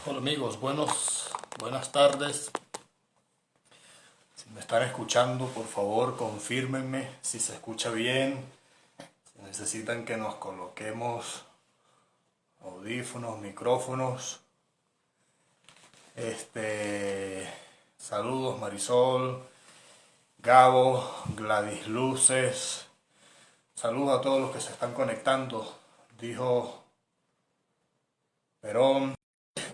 Hola amigos, buenas tardes. Si me están escuchando, por favor, confírmenme si se escucha bien. Si necesitan que nos coloquemos audífonos, micrófonos. Saludos Marisol, Gabo, Gladys Luces. Saludos a todos los que se están conectando. Dijo Perón.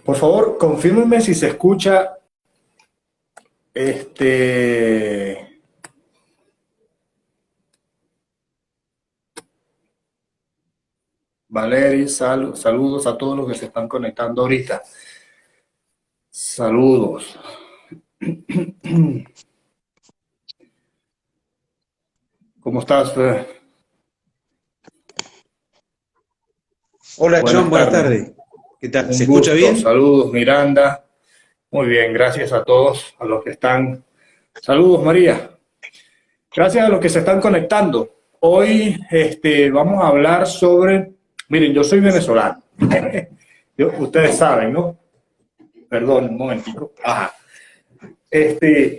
Por favor, confírmenme si se escucha. Valery, saludos a todos los que se están conectando ahorita. Saludos. ¿Cómo estás, Fer? Hola John, buenas Tardes. tardes. ¿Qué tal? Un ¿Se escucha gusto. bien? Saludos, Miranda. Muy bien, gracias a todos, a los que están. Saludos, María. Gracias a los que se están conectando. Hoy vamos a hablar sobre. Miren, yo soy venezolano. Ustedes saben, ¿no? Perdón, un momentito. Ajá.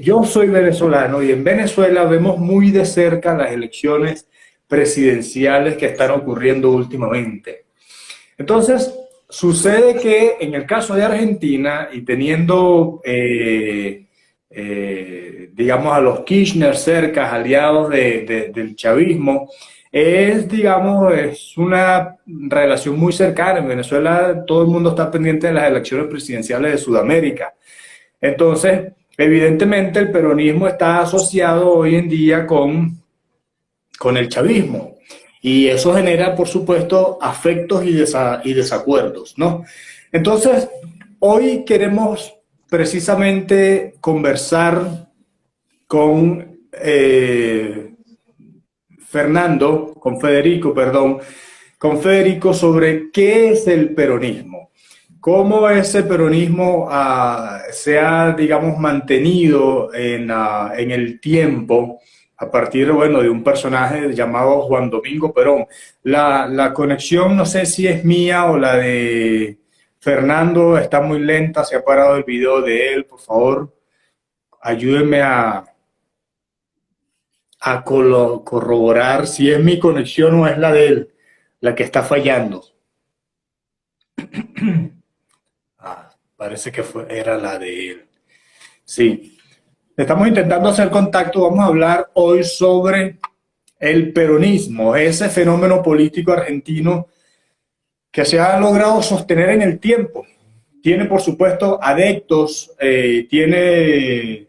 Yo soy venezolano y en Venezuela vemos muy de cerca las elecciones presidenciales que están ocurriendo últimamente. Entonces, sucede que en el caso de Argentina y teniendo, digamos, a los Kirchner cerca, aliados del chavismo, digamos, es una relación muy cercana. En Venezuela todo el mundo está pendiente de las elecciones presidenciales de Sudamérica. Entonces, evidentemente el peronismo está asociado hoy en día con el chavismo. Y eso genera, por supuesto, afectos y desacuerdos, ¿no? Entonces, hoy queremos precisamente conversar con con Federico sobre qué es el peronismo, cómo ese peronismo se ha, digamos, mantenido en el tiempo a partir, bueno, de un personaje llamado Juan Domingo Perón. La conexión, no sé si es mía o la de Fernando, está muy lenta, se ha parado el video de él, por favor, ayúdenme a corroborar si es mi conexión o es la de él la que está fallando. Parece que era la de él. Sí. Estamos intentando hacer contacto. Vamos a hablar hoy sobre el peronismo, ese fenómeno político argentino que se ha logrado sostener en el tiempo. Tiene, por supuesto, adeptos, tiene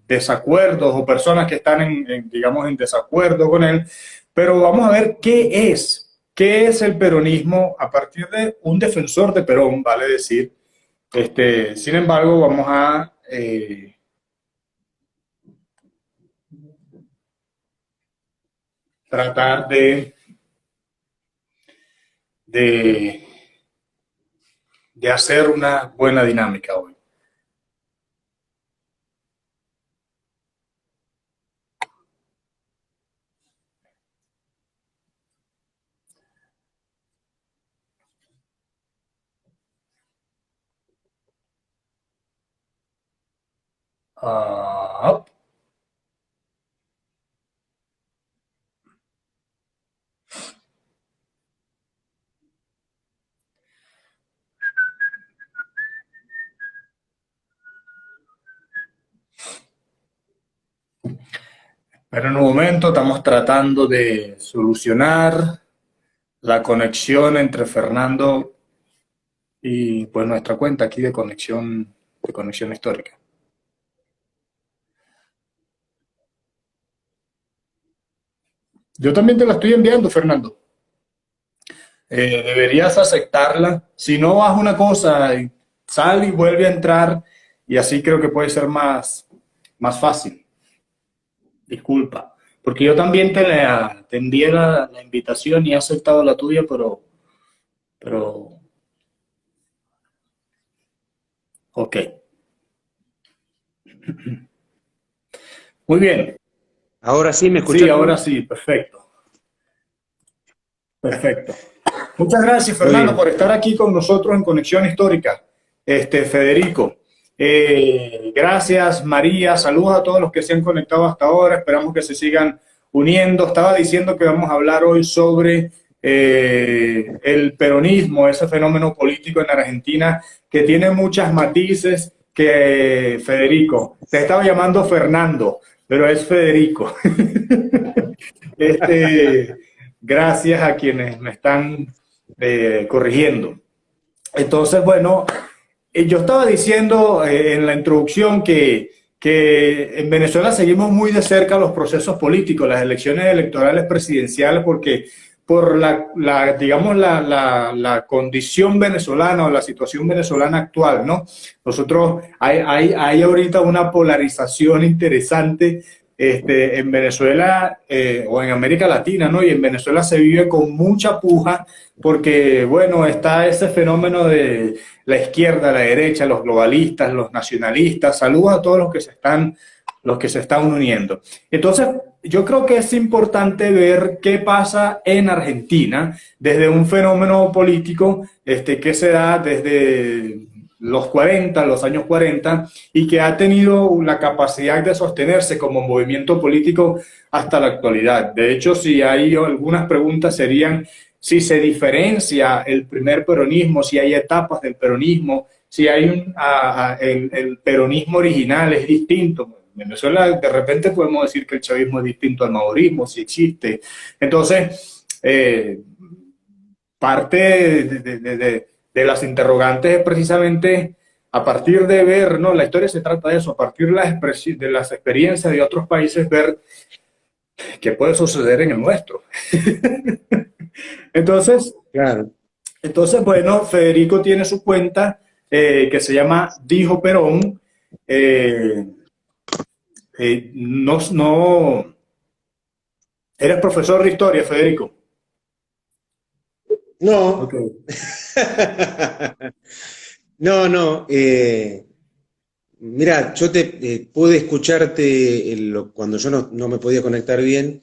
desacuerdos o personas que están, digamos, en desacuerdo con él, pero vamos a ver qué es el peronismo a partir de un defensor de Perón, vale decir. Sin embargo, vamos a tratar de, de hacer una buena dinámica hoy. Uh, pero en un momento estamos tratando de solucionar la conexión entre Fernando y pues nuestra cuenta aquí de conexión histórica. Yo también te la estoy enviando, Fernando. Deberías aceptarla. Si no, haz una cosa, sal y vuelve a entrar y así creo que puede ser más fácil. Disculpa. Porque yo también te envié la invitación y he aceptado la tuya, pero, ok. Muy bien. Ahora sí, ¿me Sí, escuchás ahora bien? sí, perfecto. Perfecto. Muchas gracias, Muy Fernando, bien. por estar aquí con nosotros en Conexión Histórica. Federico. Gracias, María. Saludos a todos los que se han conectado hasta ahora. Esperamos que se sigan uniendo. Estaba diciendo que vamos a hablar hoy sobre el peronismo, ese fenómeno político en Argentina que tiene muchas matices que Federico. Te estaba llamando Fernando, pero es Federico. Este, gracias a quienes me están corrigiendo. Entonces, bueno, yo estaba diciendo en la introducción que en Venezuela seguimos muy de cerca los procesos políticos, las elecciones electorales presidenciales, porque por digamos, la condición venezolana o la situación venezolana actual, ¿no? Nosotros, hay ahorita una polarización interesante en Venezuela o en América Latina, ¿no? Y en Venezuela se vive con mucha puja porque, bueno, está ese fenómeno de la izquierda, la derecha, los globalistas, los nacionalistas. Saludos a todos los que se están uniendo. Entonces, yo creo que es importante ver qué pasa en Argentina desde un fenómeno político que se da desde los 40, los años 40, y que ha tenido la capacidad de sostenerse como movimiento político hasta la actualidad. De hecho, si hay algunas preguntas serían si se diferencia el primer peronismo, si hay etapas del peronismo, si hay el peronismo original es distinto. En Venezuela de repente podemos decir que el chavismo es distinto al maorismo, si existe. Entonces, parte de las interrogantes es precisamente a partir de ver, ¿no? La historia se trata de eso, a partir de las experiencias de otros países, ver qué puede suceder en el nuestro. Entonces, Claro. bueno, Federico tiene su cuenta que se llama Dijo Perón. Eh, no, eres profesor de historia, Federico. Ok. No, no, no. Mira, yo pude escucharte cuando yo no me podía conectar bien,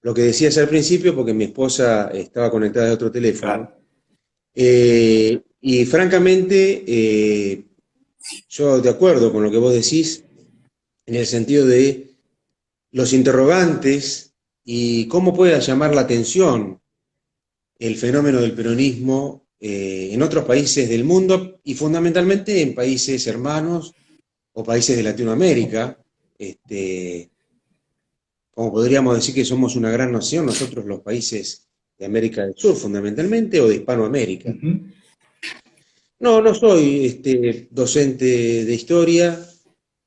lo que decías al principio, porque mi esposa estaba conectada de otro teléfono. Claro. Y francamente, yo de acuerdo con lo que vos decís, en el sentido de los interrogantes y cómo pueda llamar la atención el fenómeno del peronismo en otros países del mundo y fundamentalmente en países hermanos o países de Latinoamérica. Como podríamos decir que somos una gran nación, nosotros los países de América del Sur fundamentalmente o de Hispanoamérica. Uh-huh. No soy docente de historia,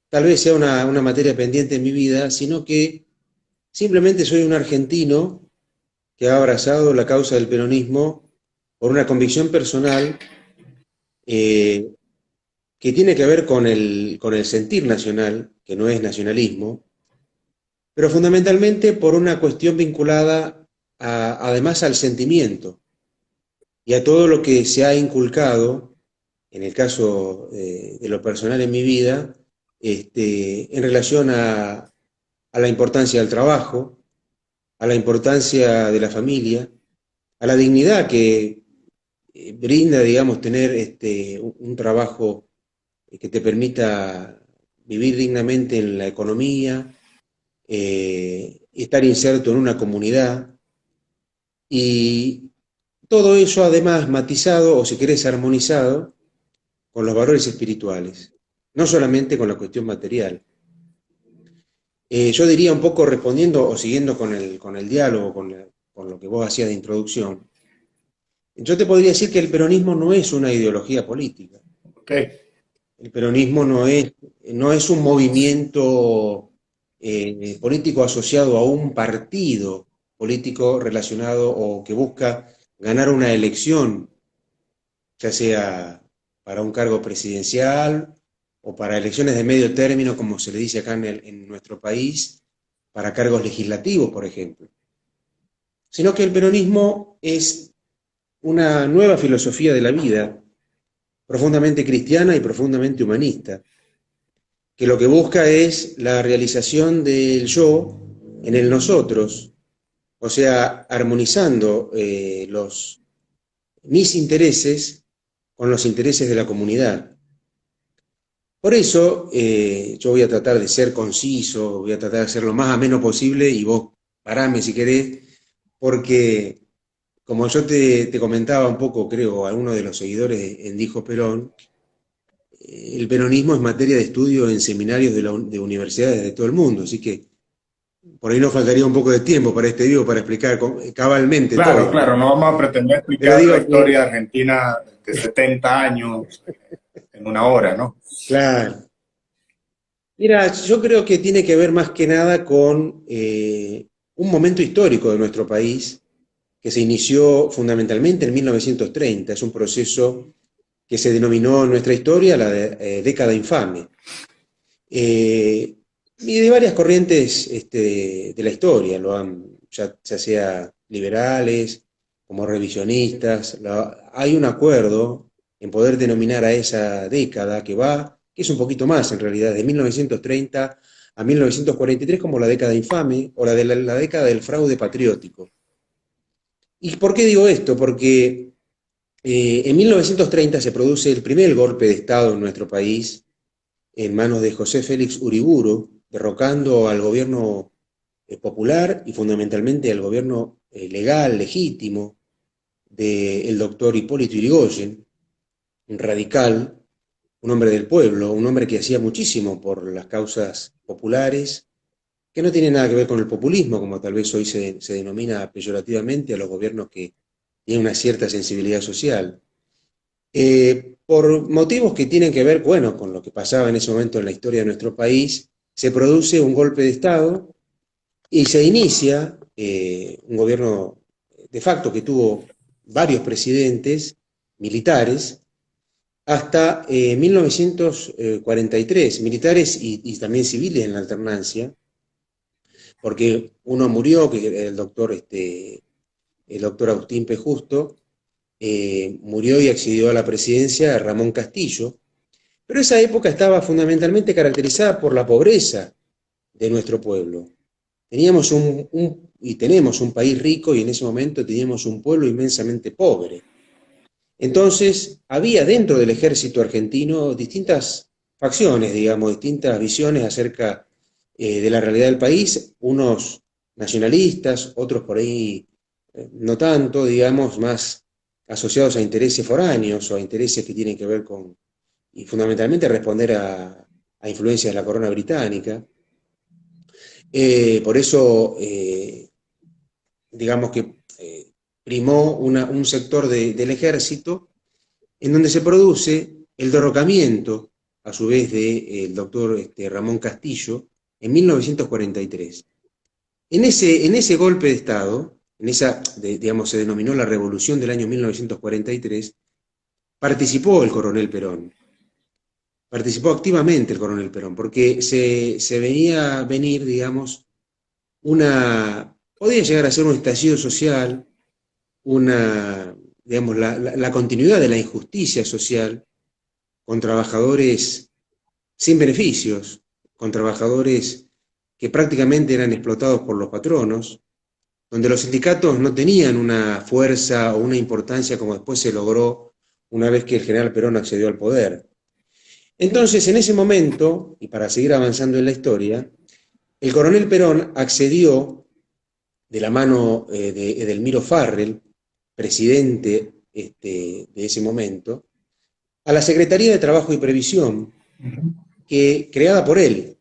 tal vez sea una materia pendiente en mi vida, sino que simplemente soy un argentino que ha abrazado la causa del peronismo por una convicción personal que tiene que ver con el sentir nacional, que no es nacionalismo, pero fundamentalmente por una cuestión vinculada además al sentimiento y a todo lo que se ha inculcado, en el caso de lo personal en mi vida, en relación a la importancia del trabajo, a la importancia de la familia, a la dignidad que brinda, digamos, tener un trabajo que te permita vivir dignamente en la economía, estar inserto en una comunidad, y todo eso además matizado, o si querés armonizado, con los valores espirituales, no solamente con la cuestión material. Yo diría un poco respondiendo o siguiendo con el diálogo, con lo que vos hacías de introducción, yo te podría decir que el peronismo no es una ideología política. Okay. El peronismo no es un movimiento político asociado a un partido político relacionado o que busca ganar una elección, ya sea para un cargo presidencial o para elecciones de medio término, como se le dice acá en nuestro país, para cargos legislativos, por ejemplo. Sino que el peronismo es una nueva filosofía de la vida, profundamente cristiana y profundamente humanista, que lo que busca es la realización del yo en el nosotros, o sea, armonizando los mis intereses con los intereses de la comunidad. Por eso yo voy a tratar de ser conciso, voy a tratar de ser lo más ameno posible y vos parame si querés, porque como yo te comentaba un poco, creo, a uno de los seguidores en Dijo Perón, el peronismo es materia de estudio en seminarios de universidades de todo el mundo, así que por ahí nos faltaría un poco de tiempo para este video para explicar cabalmente Claro, todo, claro, ¿no? no vamos a pretender Pero explicar la digo que, historia de Argentina de 70 años en una hora, ¿no? claro, mira, yo creo que tiene que ver más que nada con un momento histórico de nuestro país que se inició fundamentalmente en 1930. Es un proceso que se denominó en nuestra historia la década infame. Eh, y de varias corrientes de la historia, ya sea liberales como revisionistas. Hay un acuerdo en poder denominar a esa década que es un poquito más en realidad, de 1930 a 1943 como la década infame o la década del fraude patriótico. ¿Y por qué digo esto? Porque en 1930 se produce el primer golpe de Estado en nuestro país en manos de José Félix Uriburu, derrocando al gobierno popular y fundamentalmente al gobierno legal, legítimo, del doctor Hipólito Yrigoyen, un radical, un hombre del pueblo, un hombre que hacía muchísimo por las causas populares, que no tiene nada que ver con el populismo, como tal vez hoy se denomina peyorativamente a los gobiernos que tienen una cierta sensibilidad social. Por motivos que tienen que ver, bueno, con lo que pasaba en ese momento en la historia de nuestro país, se produce un golpe de Estado y se inicia un gobierno de facto que tuvo varios presidentes militares hasta 1943, militares y también civiles en la alternancia, porque uno murió, que era el doctor Agustín P. Justo, murió y accedió a la presidencia Ramón Castillo, pero esa época estaba fundamentalmente caracterizada por la pobreza de nuestro pueblo. Teníamos y tenemos un país rico y en ese momento teníamos un pueblo inmensamente pobre. Entonces, había dentro del ejército argentino distintas facciones, digamos, distintas visiones acerca de la realidad del país, unos nacionalistas, otros por ahí no tanto, digamos, más asociados a intereses foráneos o a intereses que tienen que ver con, y fundamentalmente responder a influencias de la corona británica. Por eso, digamos que primó un sector del ejército en donde se produce el derrocamiento, a su vez, del doctor Ramón Castillo, en 1943. En ese golpe de Estado, digamos, se denominó la Revolución del año 1943, participó el coronel Perón. Participó activamente el coronel Perón, porque se veía venir, digamos, podía llegar a ser un estallido social, digamos, la continuidad de la injusticia social con trabajadores sin beneficios, con trabajadores que prácticamente eran explotados por los patronos, donde los sindicatos no tenían una fuerza o una importancia como después se logró una vez que el general Perón accedió al poder. Entonces, en ese momento, y para seguir avanzando en la historia, el coronel Perón accedió de la mano de Edelmiro Farrell, presidente de ese momento, a la Secretaría de Trabajo y Previsión, creada por él.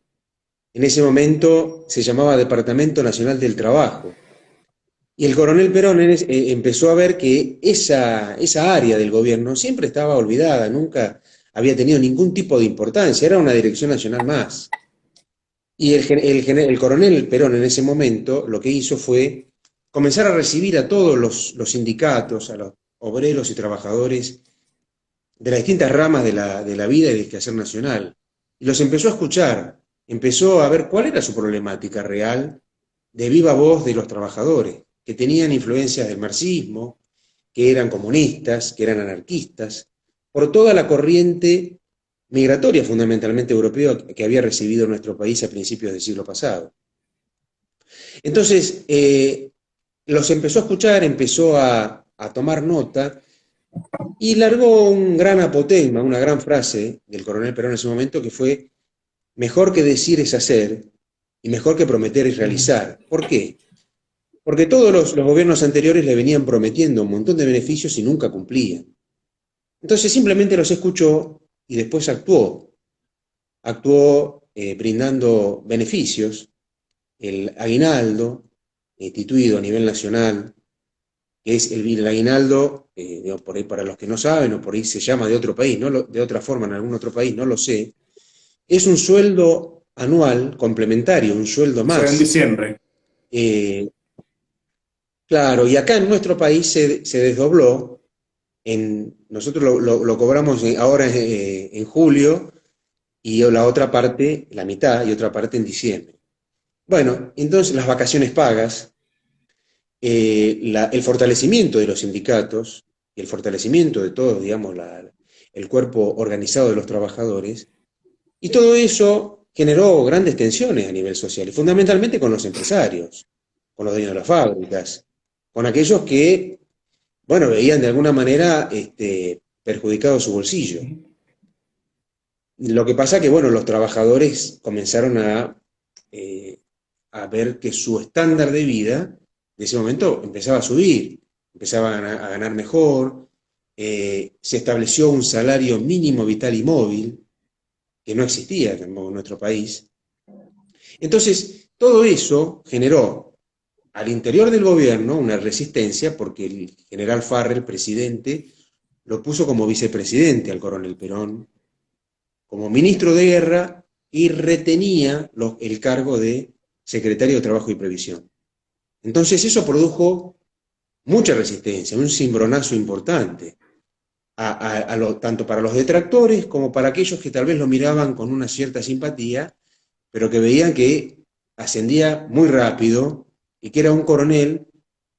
En ese momento se llamaba Departamento Nacional del Trabajo. Y el coronel Perón empezó a ver que esa área del gobierno siempre estaba olvidada, nunca había tenido ningún tipo de importancia, era una dirección nacional más. Y el coronel Perón en ese momento lo que hizo fue comenzar a recibir a todos los sindicatos, a los obreros y trabajadores de las distintas ramas de la vida y del quehacer nacional. Y los empezó a escuchar, empezó a ver cuál era su problemática real de viva voz de los trabajadores, que tenían influencias del marxismo, que eran comunistas, que eran anarquistas, por toda la corriente migratoria fundamentalmente europea que había recibido nuestro país a principios del siglo pasado. Entonces, los empezó a escuchar, empezó a tomar nota y largó un gran apotegma, una gran frase del coronel Perón en ese momento, que fue: mejor que decir es hacer, y mejor que prometer es realizar. ¿Por qué? Porque todos los gobiernos anteriores le venían prometiendo un montón de beneficios y nunca cumplían. Entonces simplemente los escuchó y después actuó. Actuó brindando beneficios, el aguinaldo, instituido a nivel nacional, que es el aguinaldo, por ahí para los que no saben, o por ahí se llama de otro país, no de otra forma en algún otro país, no lo sé, es un sueldo anual complementario, un sueldo Se ve en más. diciembre. Eh, claro, y acá en nuestro país se desdobló, nosotros lo cobramos ahora en julio, y la otra parte, la mitad, y otra parte en diciembre. Bueno, entonces las vacaciones pagas, el fortalecimiento de los sindicatos y el fortalecimiento de todo, digamos, el cuerpo organizado de los trabajadores, y todo eso generó grandes tensiones a nivel social, y fundamentalmente con los empresarios, con los dueños de las fábricas, con aquellos que, bueno, veían de alguna manera perjudicado su bolsillo. Lo que pasa que, bueno, los trabajadores comenzaron eh, a ver que su estándar de vida en ese momento empezaba a subir, empezaba a ganar mejor, se estableció un salario mínimo vital y móvil, que no existía en nuestro país. Entonces, todo eso generó al interior del gobierno una resistencia, porque el general Farrell, presidente, lo puso como vicepresidente al coronel Perón, como ministro de guerra, y retenía el cargo de secretario de Trabajo y Previsión. Entonces eso produjo mucha resistencia, un cimbronazo importante, tanto para los detractores como para aquellos que tal vez lo miraban con una cierta simpatía, pero que veían que ascendía muy rápido y que era un coronel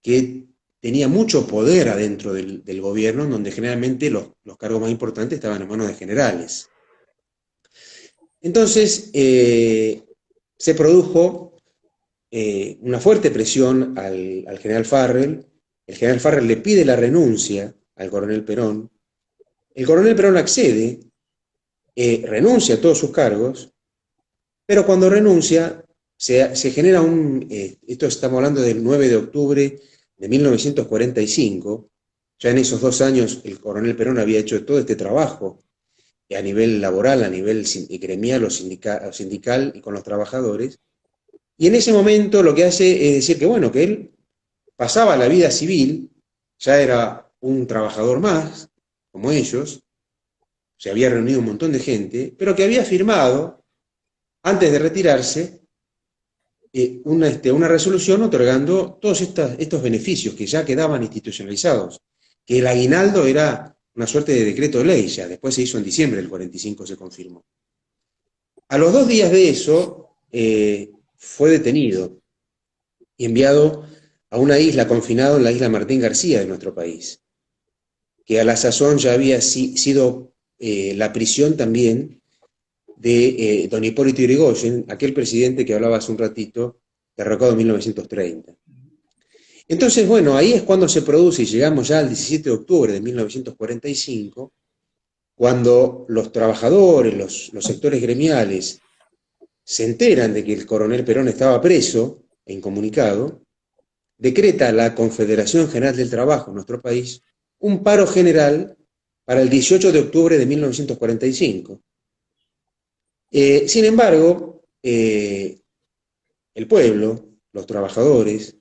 que tenía mucho poder adentro del gobierno, donde generalmente los cargos más importantes estaban en manos de generales. Entonces, se produjo una fuerte presión al general Farrell. El general Farrell le pide la renuncia al coronel Perón. El coronel Perón accede, renuncia a todos sus cargos, pero cuando renuncia se genera esto estamos hablando del 9 de octubre de 1945, ya en esos 2 años el coronel Perón había hecho todo este trabajo a nivel laboral, a nivel gremial o sindical y con los trabajadores. Y en ese momento lo que hace es decir que, bueno, que él pasaba la vida civil, ya era un trabajador más, como ellos, se había reunido un montón de gente, pero que había firmado, antes de retirarse, una resolución otorgando todos estos beneficios que ya quedaban institucionalizados, que el aguinaldo era una suerte de decreto de ley, ya después se hizo en diciembre del 45, se confirmó. A los 2 días de eso, fue detenido y enviado a una isla, confinado en la isla Martín García de nuestro país, que a la sazón ya había sido la prisión también de don Hipólito Yrigoyen, aquel presidente que hablaba hace un ratito, derrocado en 1930. Entonces, bueno, ahí es cuando se produce, y llegamos ya al 17 de octubre de 1945, cuando los trabajadores, los sectores gremiales, se enteran de que el coronel Perón estaba preso e incomunicado, decreta la Confederación General del Trabajo en nuestro país un paro general para el 18 de octubre de 1945. Sin embargo, el pueblo, los trabajadores,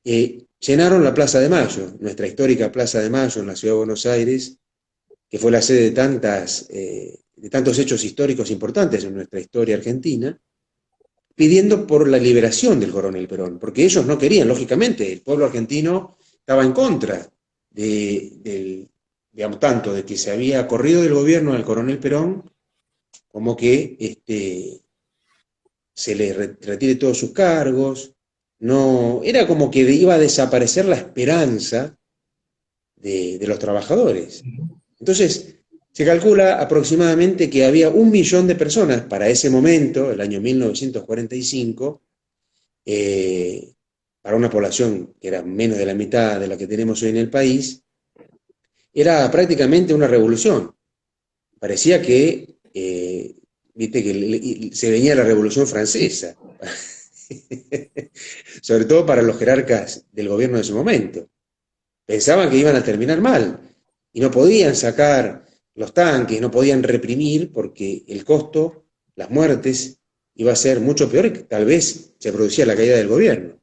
llenaron la Plaza de Mayo, nuestra histórica Plaza de Mayo en la ciudad de Buenos Aires, que fue la sede de tantos hechos históricos importantes en nuestra historia argentina, pidiendo por la liberación del coronel Perón, porque ellos no querían, lógicamente, el pueblo argentino estaba en contra digamos, tanto de que se había corrido del gobierno al coronel Perón, como que se le retire todos sus cargos. No, era como que iba a desaparecer la esperanza de los trabajadores. Entonces, se calcula aproximadamente que había 1 millón de personas para ese momento, el año 1945, para una población que era menos de la mitad de la que tenemos hoy en el país, era prácticamente una revolución. Parecía que, viste, que se venía la Revolución Francesa, sobre todo para los jerarcas del gobierno de ese momento. Pensaban que iban a terminar mal y no podían sacar los tanques, no podían reprimir porque el costo, las muertes, iba a ser mucho peor y tal vez se producía la caída del gobierno.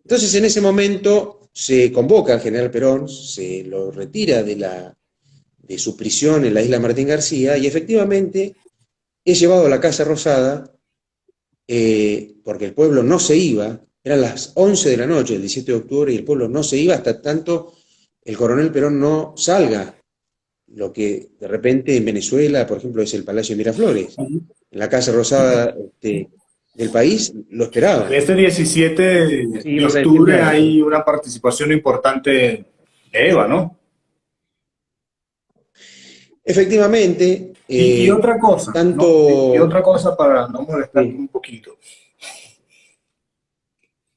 Entonces en ese momento se convoca al general Perón, se lo retira de su prisión en la isla Martín García y efectivamente es llevado a la Casa Rosada porque el pueblo no se iba, eran las 11 de la noche, el 17 de octubre, y el pueblo no se iba hasta tanto el coronel Perón no salga, lo que de repente en Venezuela, por ejemplo, es el Palacio de Miraflores. En la Casa Rosada del país lo esperaban. Este 17 Sí, de ibas a decirme octubre algo. hay una participación importante de Eva, ¿no? Efectivamente, Y otra cosa, ¿no? Y tanto... otra cosa para no molestarte Sí, un poquito.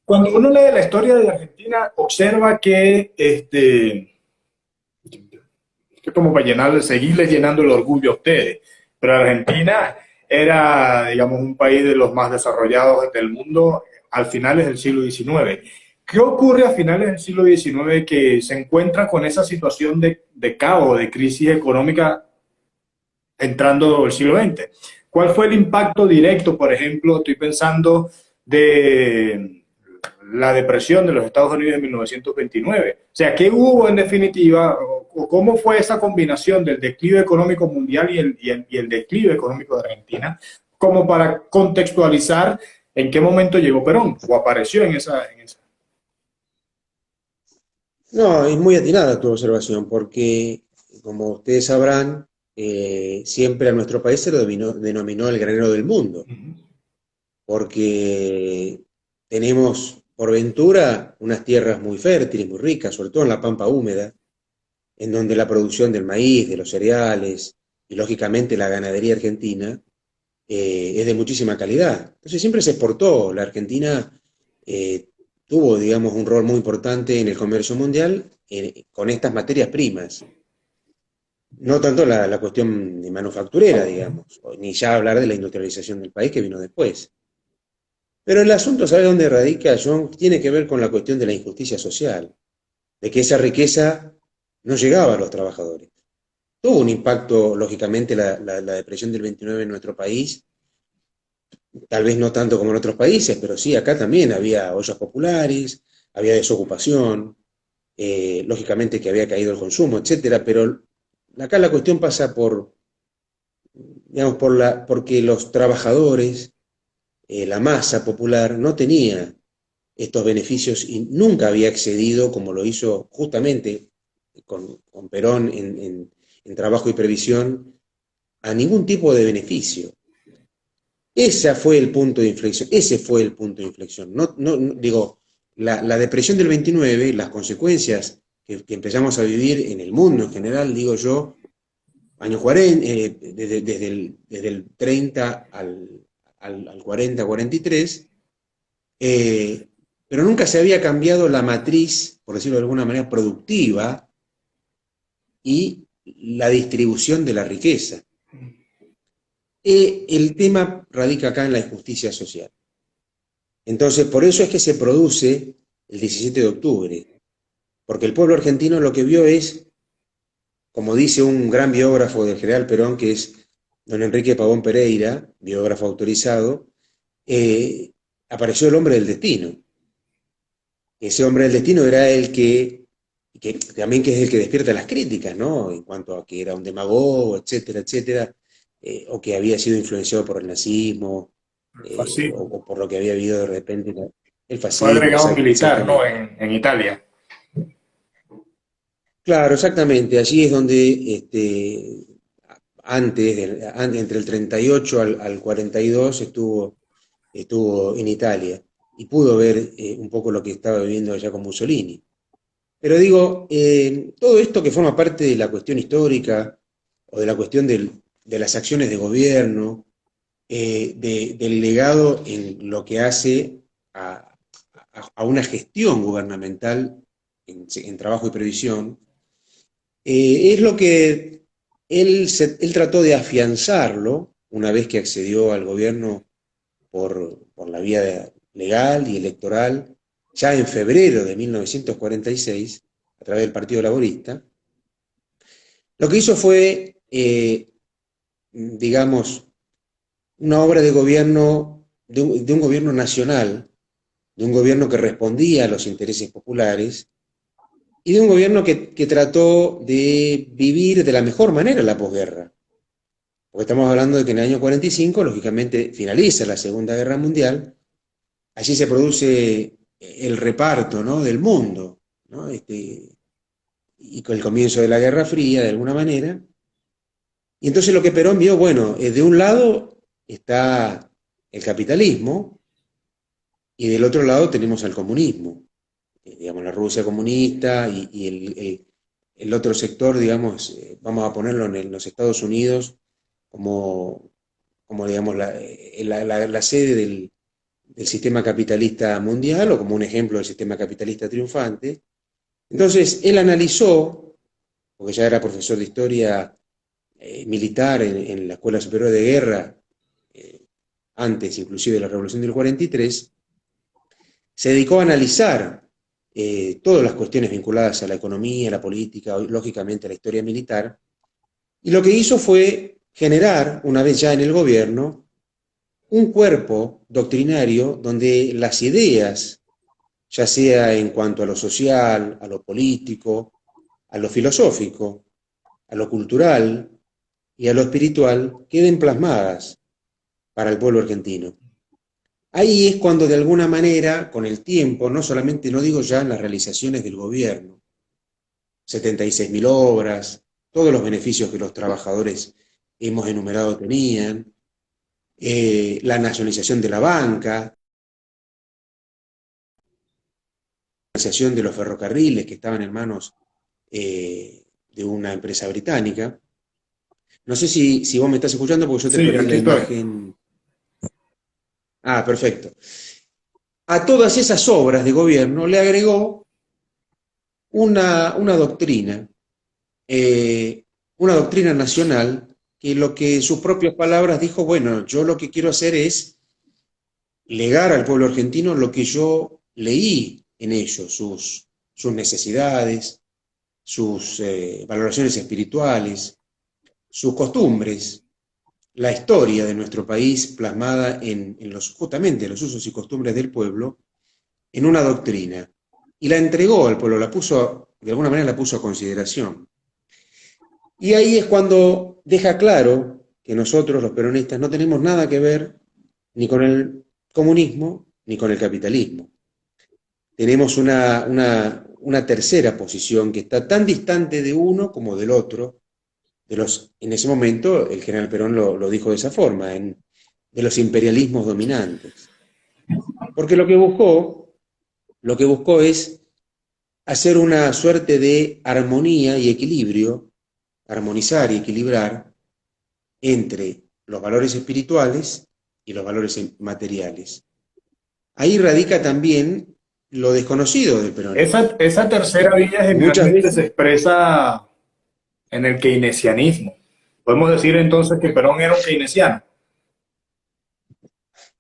Cuando uno lee la historia de Argentina, observa que, que como para seguirle llenando el orgullo a ustedes, pero Argentina era, digamos, un país de los más desarrollados del mundo al finales del siglo XIX. ¿Qué ocurre a finales del siglo XIX que se encuentra con esa situación de caos, de crisis económica entrando el siglo XX? ¿Cuál fue el impacto directo, por ejemplo, estoy pensando, de la depresión de los Estados Unidos en 1929? O sea, ¿qué hubo en definitiva, o cómo fue esa combinación del declive económico mundial y el declive económico de Argentina, como para contextualizar en qué momento llegó Perón o apareció en esa? no, es muy atinada tu observación, porque como ustedes sabrán, siempre a nuestro país se lo denominó el granero del mundo, porque tenemos por ventura unas tierras muy fértiles, muy ricas, sobre todo en la pampa húmeda, en donde la producción del maíz, de los cereales y lógicamente la ganadería argentina es de muchísima calidad. Entonces siempre se exportó. La Argentina tuvo, digamos, un rol muy importante en el comercio mundial con estas materias primas. No tanto la cuestión de manufacturera, digamos, ni ya hablar de la industrialización del país que vino después. Pero el asunto, ¿sabe dónde radica, John? Tiene que ver con la cuestión de la injusticia social, de que esa riqueza no llegaba a los trabajadores. Tuvo un impacto, lógicamente, la depresión del 29 en nuestro país, tal vez no tanto como en otros países, pero sí, acá también había ollas populares, había desocupación, lógicamente que había caído el consumo, etcétera, pero acá la cuestión pasa por, digamos, porque los trabajadores, la masa popular, no tenía estos beneficios y nunca había accedido, como lo hizo justamente con Perón en trabajo y previsión, a ningún tipo de beneficio. Ese fue el punto de inflexión, ese fue el punto de inflexión. Digo, la depresión del 29, las consecuencias que empezamos a vivir en el mundo en general, digo yo, años 40, desde el 30 al 40, 43, pero nunca se había cambiado la matriz, por decirlo de alguna manera, productiva y la distribución de la riqueza. El tema radica acá en la injusticia social. Entonces, por eso es que se produce el 17 de octubre, porque el pueblo argentino lo que vio es, como dice un gran biógrafo del general Perón, que es don Enrique Pavón Pereira, biógrafo autorizado, apareció el hombre del destino. Ese hombre del destino era el que también que es el que despierta las críticas, ¿no? En cuanto a que era un demagogo, etcétera, etcétera, o que había sido influenciado por el nazismo, Fascismo. o por lo que había habido de repente el Fue fascismo, agregado militar, ¿no? exactamente. En Italia. Claro, exactamente. Allí es donde entre el 38 al 42 estuvo en Italia y pudo ver un poco lo que estaba viviendo allá con Mussolini. Pero digo, todo esto que forma parte de la cuestión histórica o de la cuestión de las acciones de gobierno, del legado en lo que hace a una gestión gubernamental en trabajo y previsión, Es lo que él trató de afianzarlo una vez que accedió al gobierno por la vía legal y electoral, ya en febrero de 1946, a través del Partido Laborista. Lo que hizo fue, digamos, una obra de gobierno, de un gobierno nacional, de un gobierno que respondía a los intereses populares y de un gobierno que trató de vivir de la mejor manera la posguerra. Porque estamos hablando de que en el año 45, lógicamente, finaliza la Segunda Guerra Mundial, allí se produce el reparto, ¿no?, del mundo, ¿no? Y con el comienzo de la Guerra Fría, de alguna manera. Y entonces lo que Perón vio, bueno, de un lado está el capitalismo y del otro lado tenemos al comunismo, digamos, la Rusia comunista y el otro sector, digamos, vamos a ponerlo en los Estados Unidos como digamos, la sede del sistema capitalista mundial o como un ejemplo del sistema capitalista triunfante. Entonces, él analizó, porque ya era profesor de historia militar en la Escuela Superior de Guerra, antes inclusive de la Revolución del 43, se dedicó a analizar todas las cuestiones vinculadas a la economía, a la política, lógicamente a la historia militar, y lo que hizo fue generar, una vez ya en el gobierno, un cuerpo doctrinario donde las ideas, ya sea en cuanto a lo social, a lo político, a lo filosófico, a lo cultural y a lo espiritual, queden plasmadas para el pueblo argentino. Ahí es cuando de alguna manera, con el tiempo, no solamente, no digo ya en las realizaciones del gobierno, 76.000 obras, todos los beneficios que los trabajadores hemos enumerado tenían, la nacionalización de la banca, la nacionalización de los ferrocarriles que estaban en manos de una empresa británica. No sé si vos me estás escuchando porque yo te Sí, perdí aquí la estoy. imagen. Ah, perfecto. A todas esas obras de gobierno le agregó una doctrina, una doctrina nacional, que lo que en sus propias palabras dijo, bueno, yo lo que quiero hacer es legar al pueblo argentino lo que yo leí en ellos, sus necesidades, sus valoraciones espirituales, sus costumbres, la historia de nuestro país plasmada justamente los usos y costumbres del pueblo, en una doctrina. Y la entregó al pueblo, de alguna manera la puso a consideración. Y ahí es cuando deja claro que nosotros, los peronistas, no tenemos nada que ver ni con el comunismo ni con el capitalismo. Tenemos una tercera posición que está tan distante de uno como del otro. En ese momento el general Perón lo dijo de esa forma, de los imperialismos dominantes. Porque lo que buscó es hacer una suerte de armonía y equilibrio, armonizar y equilibrar entre los valores espirituales y los valores materiales. Ahí radica también lo desconocido del peronismo. Esa tercera vía Y muchas generalmente se veces, expresa en el keynesianismo. Podemos decir entonces que Perón era un keynesiano,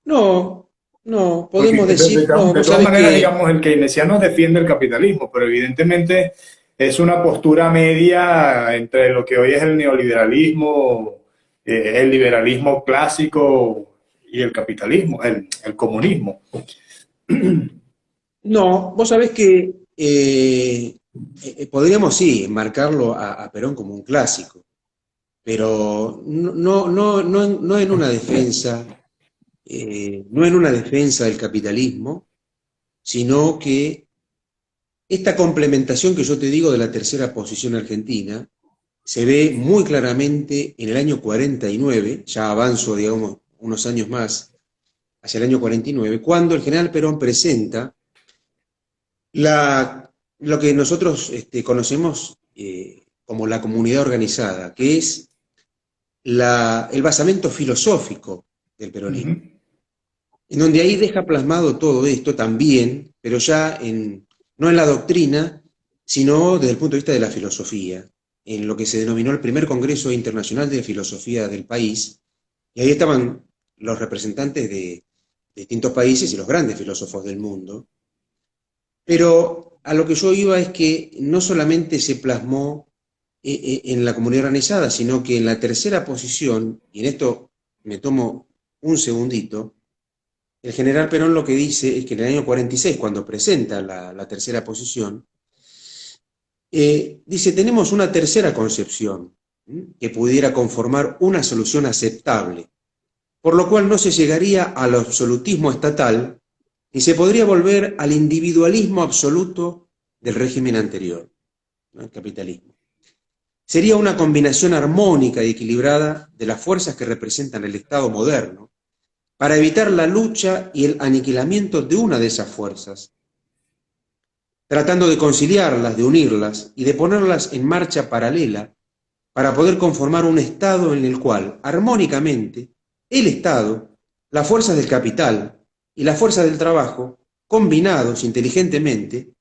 no, no, porque podemos decir, no, de vos todas sabés maneras, que, digamos, el keynesiano defiende el capitalismo, pero evidentemente es una postura media entre lo que hoy es el neoliberalismo, el liberalismo clásico y el capitalismo, el comunismo. no, vos sabés que podríamos sí enmarcarlo a Perón como un clásico, pero no en una defensa, no en una defensa del capitalismo, sino que esta complementación que yo te digo de la tercera posición argentina se ve muy claramente en el año 49, ya avanzo, digamos, unos años más, hacia el año 49, cuando el general Perón presenta lo que nosotros conocemos como la comunidad organizada, que es el basamento filosófico del Ujú. peronismo, en donde ahí deja plasmado todo esto también, pero ya no en la doctrina, sino desde el punto de vista de la filosofía, en lo que se denominó el primer Congreso Internacional de Filosofía del país, y ahí estaban los representantes de distintos países y los grandes filósofos del mundo. Pero a lo que yo iba es que no solamente se plasmó en la comunidad organizada, sino que en la tercera posición, y en esto me tomo un segundito, el general Perón lo que dice es que en el año 46, cuando presenta la tercera posición, dice, tenemos una tercera concepción que pudiera conformar una solución aceptable, por lo cual no se llegaría al absolutismo estatal y se podría volver al individualismo absoluto del régimen anterior, ¿no? El capitalismo. Sería una combinación armónica y equilibrada de las fuerzas que representan el Estado moderno para evitar la lucha y el aniquilamiento de una de esas fuerzas, tratando de conciliarlas, de unirlas y de ponerlas en marcha paralela para poder conformar un Estado en el cual, armónicamente, el Estado, las fuerzas del capital y las fuerzas del trabajo, combinados inteligentemente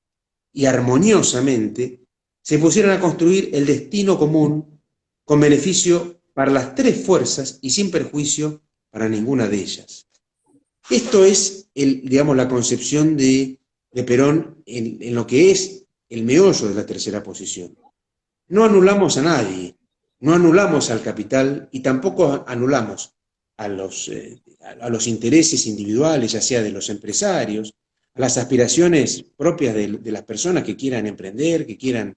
y armoniosamente, se pusieran a construir el destino común con beneficio para las tres fuerzas y sin perjuicio para ninguna de ellas. Esto es, digamos, la concepción de Perón en lo que es el meollo de la tercera posición. No anulamos a nadie, no anulamos al capital y tampoco anulamos a los intereses individuales, ya sea de los empresarios, a las aspiraciones propias de las personas que quieran emprender, que quieran,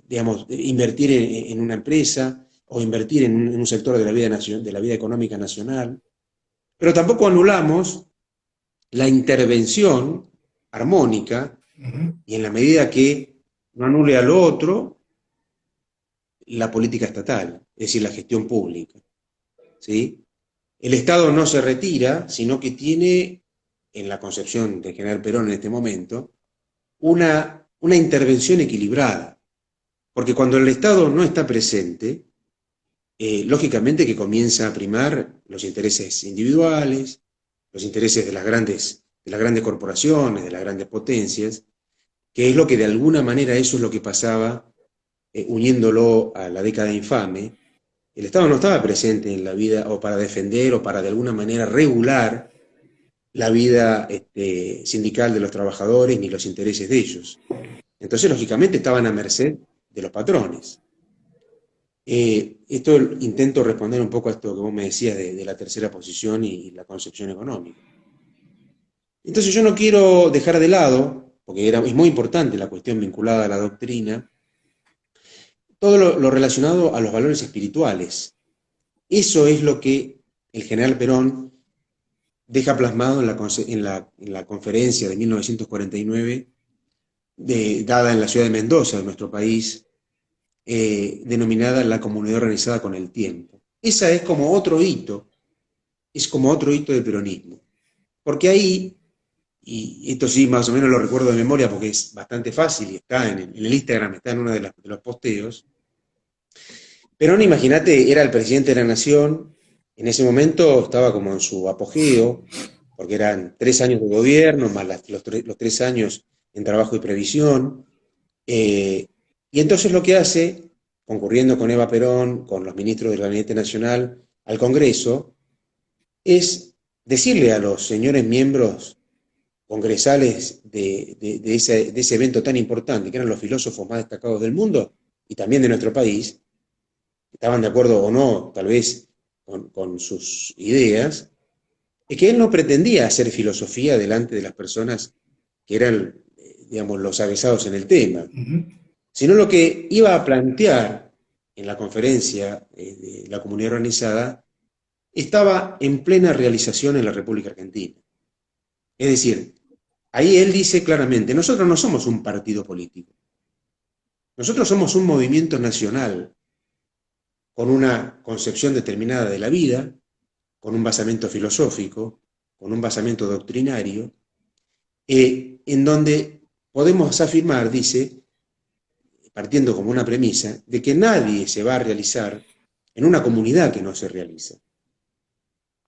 digamos, invertir en una empresa o invertir en un sector de la vida económica nacional. Pero tampoco anulamos la intervención armónica y en la medida que no anule al otro, la política estatal, es decir, la gestión pública, ¿sí? El Estado no se retira, sino que tiene, en la concepción del general Perón en este momento, una intervención equilibrada. Porque cuando el Estado no está presente, lógicamente que comienza a primar los intereses individuales, los intereses de las grandes corporaciones, de las grandes potencias, que es lo que de alguna manera eso es lo que pasaba, uniéndolo a la década infame. El Estado no estaba presente en la vida o para defender o para de alguna manera regular la vida sindical de los trabajadores ni los intereses de ellos. Entonces, lógicamente, estaban a merced de los patrones. Esto intento responder un poco a esto que vos me decías de la tercera posición y la concepción económica. Entonces yo no quiero dejar de lado, porque es muy importante la cuestión vinculada a la doctrina, todo lo relacionado a los valores espirituales. Eso es lo que el general Perón deja plasmado en la conferencia de 1949, dada en la ciudad de Mendoza, de nuestro país, denominada la Comunidad Organizada con el Tiempo. Esa es como otro hito del peronismo. Porque ahí, y esto sí más o menos lo recuerdo de memoria porque es bastante fácil y está en el Instagram, está en uno de los posteos, Perón, imagínate, era el presidente de la nación, en ese momento estaba como en su apogeo, porque eran 3 años de gobierno, más los 3 años en trabajo y previsión, y entonces lo que hace, concurriendo con Eva Perón, con los ministros del Gabinete Nacional, al Congreso, es decirle a los señores miembros congresales de ese evento tan importante, que eran los filósofos más destacados del mundo y también de nuestro país, estaban de acuerdo o no, tal vez, con sus ideas, es que él no pretendía hacer filosofía delante de las personas que eran, digamos, los avesados en el tema, sino lo que iba a plantear en la conferencia de la comunidad organizada estaba en plena realización en la República Argentina. Es decir, ahí él dice claramente, nosotros no somos un partido político, nosotros somos un movimiento nacional con una concepción determinada de la vida, con un basamento filosófico, con un basamento doctrinario, en donde podemos afirmar, dice, partiendo como una premisa, de que nadie se va a realizar en una comunidad que no se realiza.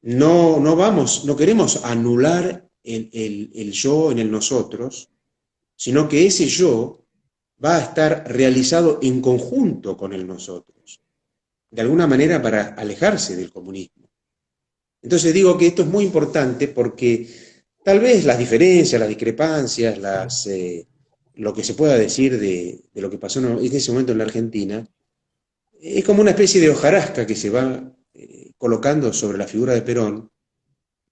No queremos anular el yo en el nosotros, sino que ese yo va a estar realizado en conjunto con el nosotros, de alguna manera para alejarse del comunismo. Entonces digo que esto es muy importante porque tal vez las diferencias, las discrepancias, lo que se pueda decir de lo que pasó en ese momento en la Argentina, es como una especie de hojarasca que se va colocando sobre la figura de Perón,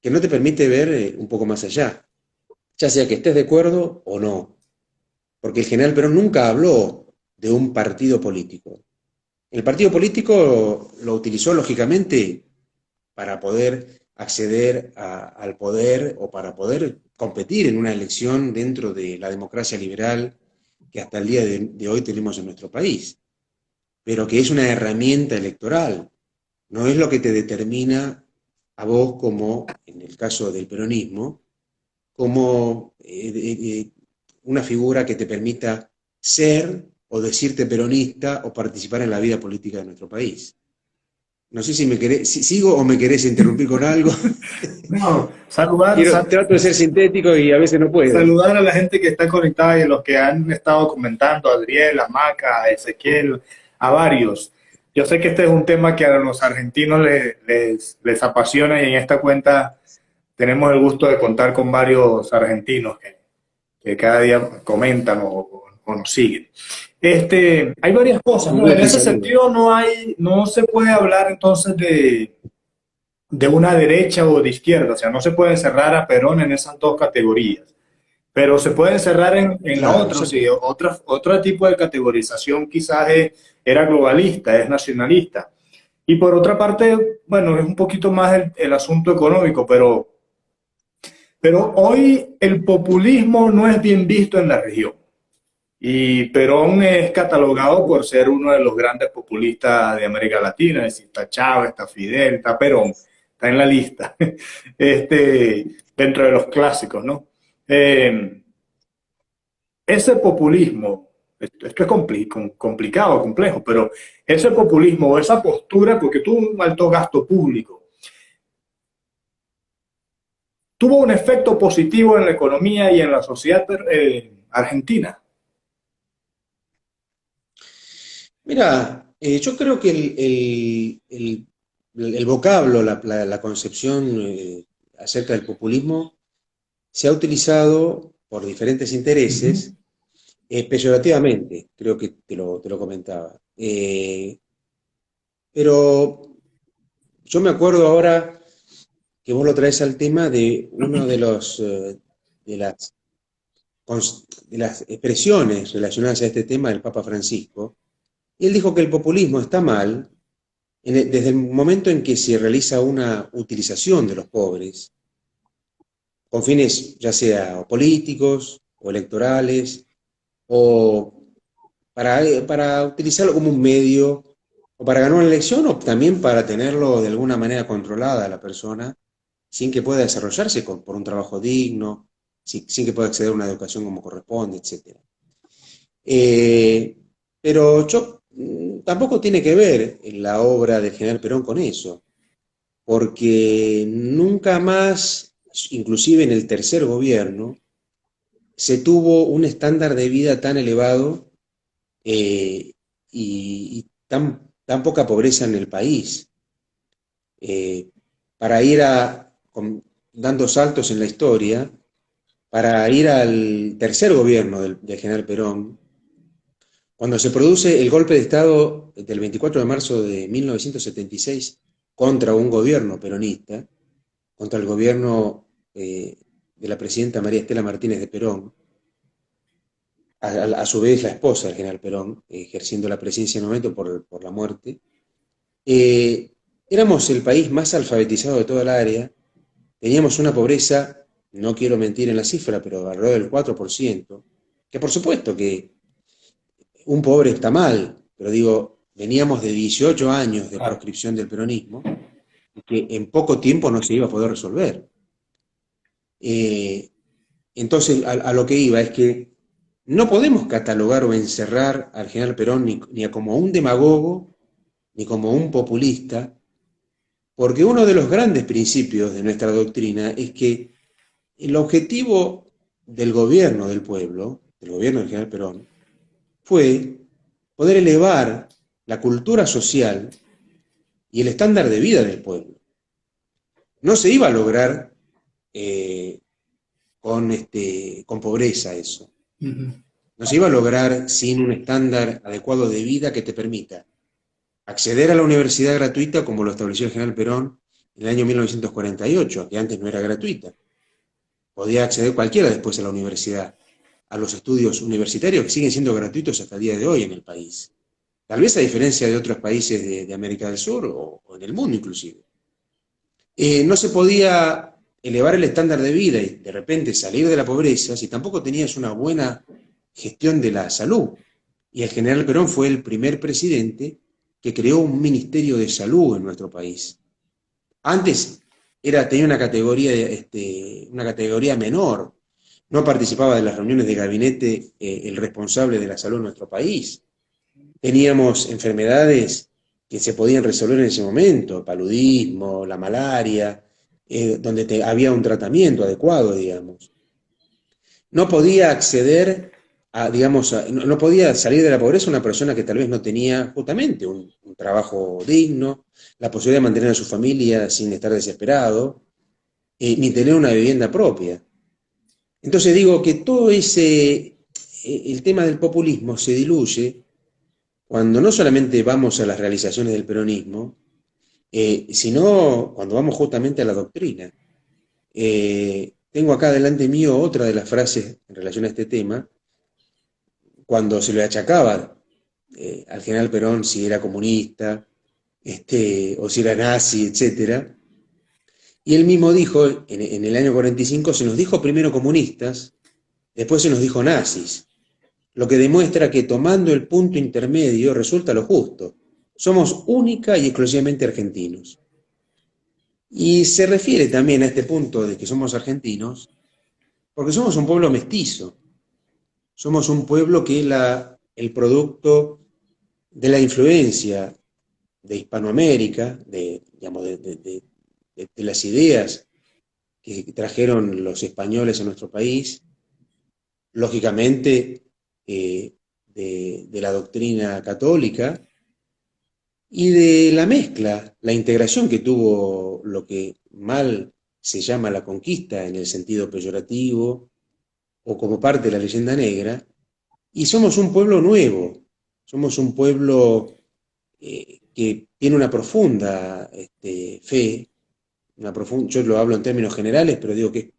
que no te permite ver un poco más allá, ya sea que estés de acuerdo o no, porque el general Perón nunca habló de un partido político. El partido político lo utilizó lógicamente para poder acceder al poder o para poder competir en una elección dentro de la democracia liberal que hasta el día de hoy tenemos en nuestro país, pero que es una herramienta electoral, no es lo que te determina a vos como, en el caso del peronismo, como una figura que te permita ser o decirte peronista o participar en la vida política de nuestro país. No sé si sigo o me querés interrumpir con algo. No, Trato de ser sintético y a veces no puedo. saludar a la gente que está conectada y a los que han estado comentando, a Adriel, a Maca, a Ezequiel, a varios. Yo sé que este es un tema que a los argentinos les apasiona y en esta cuenta tenemos el gusto de contar con varios argentinos que cada día comentan o nos siguen. Hay varias cosas, ¿no? En ese sentido no se puede hablar entonces de una derecha o de izquierda, o sea, no se puede encerrar a Perón en esas dos categorías, pero se puede encerrar en la Claro, otra, o sea, otro tipo de categorización quizás era globalista, es nacionalista. Y por otra parte, bueno, es un poquito más el asunto económico, pero hoy el populismo no es bien visto en la región. Y Perón es catalogado por ser uno de los grandes populistas de América Latina. Es decir, está Chávez, está Fidel, está Perón, está en la lista, dentro de los clásicos, ¿no? Ese populismo, esto es complicado, complejo, pero ese populismo o esa postura, porque tuvo un alto gasto público, tuvo un efecto positivo en la economía y en la sociedad argentina. Mira, yo creo que el vocablo, la concepción acerca del populismo se ha utilizado por diferentes Uh -huh. intereses peyorativamente, creo que te lo comentaba. Pero yo me acuerdo ahora que vos lo traes al tema de uno de las, de las expresiones relacionadas a este tema del Papa Francisco, y él dijo que el populismo está mal desde el momento en que se realiza una utilización de los pobres, con fines ya sea políticos o electorales, o para utilizarlo como un medio, o para ganar una elección, o también para tenerlo de alguna manera controlada a la persona, sin que pueda desarrollarse por un trabajo digno, sin que pueda acceder a una educación como corresponde, etc. Pero yo tampoco tiene que ver en la obra del general Perón con eso, porque nunca más, inclusive en el tercer gobierno, se tuvo un estándar de vida tan elevado y tan poca pobreza en el país. Eh, para ir dando saltos en la historia, para ir al tercer gobierno del general Perón, cuando se produce el golpe de Estado del 24 de marzo de 1976 contra un gobierno peronista, contra el gobierno de la presidenta María Estela Martínez de Perón, a su vez la esposa del general Perón, ejerciendo la presidencia en el momento por la muerte, éramos el país más alfabetizado de toda el área, teníamos una pobreza, no quiero mentir en la cifra, pero alrededor del 4%, que por supuesto que un pobre está mal, pero digo, veníamos de 18 años de Claro. proscripción del peronismo, y que en poco tiempo no se iba a poder resolver. Eh, entonces, a lo que iba es que no podemos catalogar o encerrar al general Perón ni como un demagogo, ni como un populista, porque uno de los grandes principios de nuestra doctrina es que el objetivo del gobierno del pueblo, del gobierno del general Perón, fue poder elevar la cultura social y el estándar de vida del pueblo. No se iba a lograr con pobreza eso. No se iba a lograr sin un estándar adecuado de vida que te permita acceder a la universidad gratuita como lo estableció el general Perón en el año 1948, que antes no era gratuita. Podía acceder cualquiera después a la universidad, a los estudios universitarios que siguen siendo gratuitos hasta el día de hoy en el país. Tal vez a diferencia de otros países de América del Sur o en el mundo inclusive. No se podía elevar el estándar de vida y de repente salir de la pobreza si tampoco tenías una buena gestión de la salud. Y el general Perón fue el primer presidente que creó un ministerio de salud en nuestro país. Antes tenía una categoría menor, no participaba de las reuniones de gabinete el responsable de la salud en nuestro país. Teníamos enfermedades que se podían resolver en ese momento, paludismo, la malaria, donde había un tratamiento adecuado, digamos. No podía acceder no podía salir de la pobreza una persona que tal vez no tenía justamente un trabajo digno, la posibilidad de mantener a su familia sin estar desesperado, ni tener una vivienda propia. Entonces digo que todo el tema del populismo se diluye cuando no solamente vamos a las realizaciones del peronismo, sino cuando vamos justamente a la doctrina. Tengo acá delante mío otra de las frases en relación a este tema, cuando se le achacaba al general Perón si era comunista, o si era nazi, etc. Y él mismo dijo, en el año 45, se nos dijo primero comunistas, después se nos dijo nazis, lo que demuestra que tomando el punto intermedio resulta lo justo. Somos única y exclusivamente argentinos. Y se refiere también a este punto de que somos argentinos, porque somos un pueblo mestizo. Somos un pueblo que es el producto de la influencia de Hispanoamérica, de las ideas que trajeron los españoles a nuestro país, lógicamente de la doctrina católica y de la mezcla, la integración que tuvo lo que mal se llama la conquista en el sentido peyorativo o como parte de la leyenda negra, y somos un pueblo nuevo, somos un pueblo que tiene una profunda fe, yo lo hablo en términos generales, pero digo que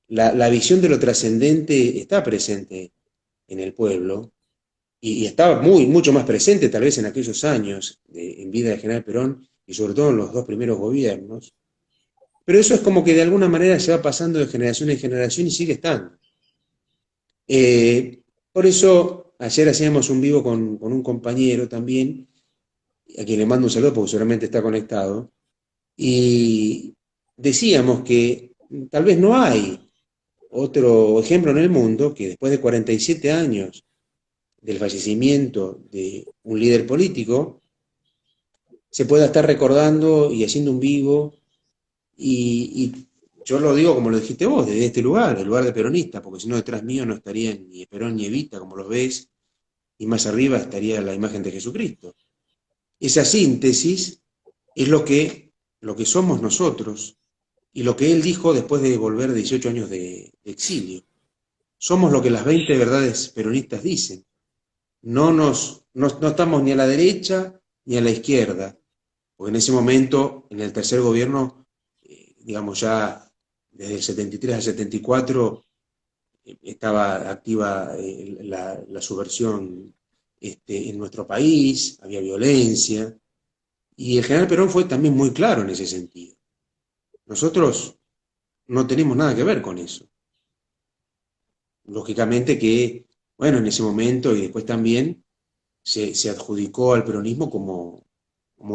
la visión de lo trascendente está presente en el pueblo, y estaba mucho más presente tal vez en aquellos años en vida del general Perón, y sobre todo en los dos primeros gobiernos, pero eso es como que de alguna manera se va pasando de generación en generación y sigue estando. Por eso, ayer hacíamos un vivo con un compañero también, a quien le mando un saludo porque seguramente está conectado, y decíamos que tal vez no hay otro ejemplo en el mundo que después de 47 años del fallecimiento de un líder político, se pueda estar recordando y haciendo un vivo, y yo lo digo como lo dijiste vos, desde este lugar, el lugar de peronista, porque si no detrás mío no estarían ni Perón ni Evita, como los ves, y más arriba estaría la imagen de Jesucristo. Esa síntesis es lo que somos nosotros, y lo que él dijo después de volver 18 años de exilio. Somos lo que las 20 verdades peronistas dicen. No estamos ni a la derecha ni a la izquierda, porque en ese momento, en el tercer gobierno, digamos ya desde el 73 al 74, estaba activa la subversión en nuestro país, había violencia, y el general Perón fue también muy claro en ese sentido. Nosotros no tenemos nada que ver con eso. Lógicamente que, bueno, en ese momento y después también se adjudicó al peronismo como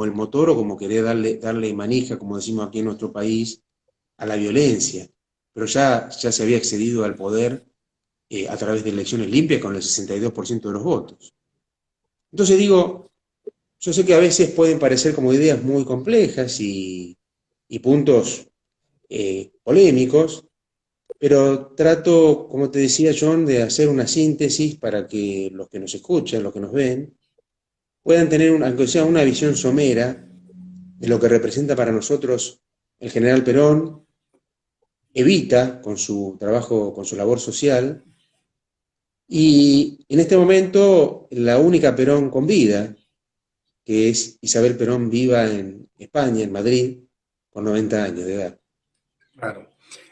el motor o como querer darle manija, como decimos aquí en nuestro país, a la violencia. Pero ya se había accedido al poder a través de elecciones limpias con el 62% de los votos. Entonces digo, yo sé que a veces pueden parecer como ideas muy complejas y puntos polémicos, pero trato, como te decía John, de hacer una síntesis para que los que nos escuchan, los que nos ven, puedan tener, aunque sea una visión somera de lo que representa para nosotros el general Perón, Evita con su trabajo, con su labor social, y en este momento la única Perón con vida, que es Isabel Perón, viva en España, en Madrid, con 90 años de edad. Claro.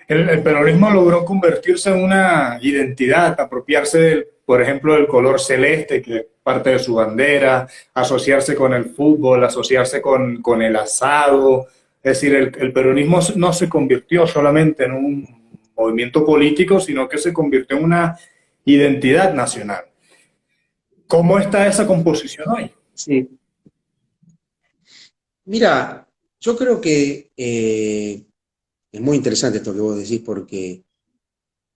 El peronismo logró convertirse en una identidad, apropiarse, por ejemplo, del color celeste, que es parte de su bandera, asociarse con el fútbol, asociarse con el asado. Es decir, el peronismo no se convirtió solamente en un movimiento político, sino que se convirtió en una identidad nacional. ¿Cómo está esa composición hoy? Sí. Mira, yo creo que es muy interesante esto que vos decís porque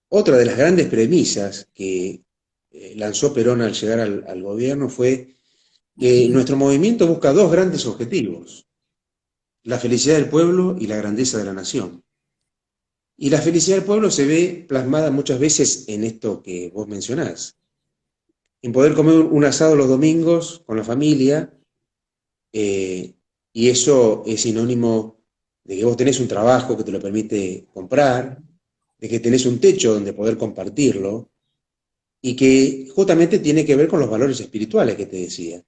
otra de las grandes premisas que lanzó Perón al llegar al gobierno fue que nuestro movimiento busca dos grandes objetivos: la felicidad del pueblo y la grandeza de la nación. Y la felicidad del pueblo se ve plasmada muchas veces en esto que vos mencionás, en poder comer un asado los domingos con la familia, eh, y eso es sinónimo de que vos tenés un trabajo que te lo permite comprar, de que tenés un techo donde poder compartirlo, y que justamente tiene que ver con los valores espirituales que te decía.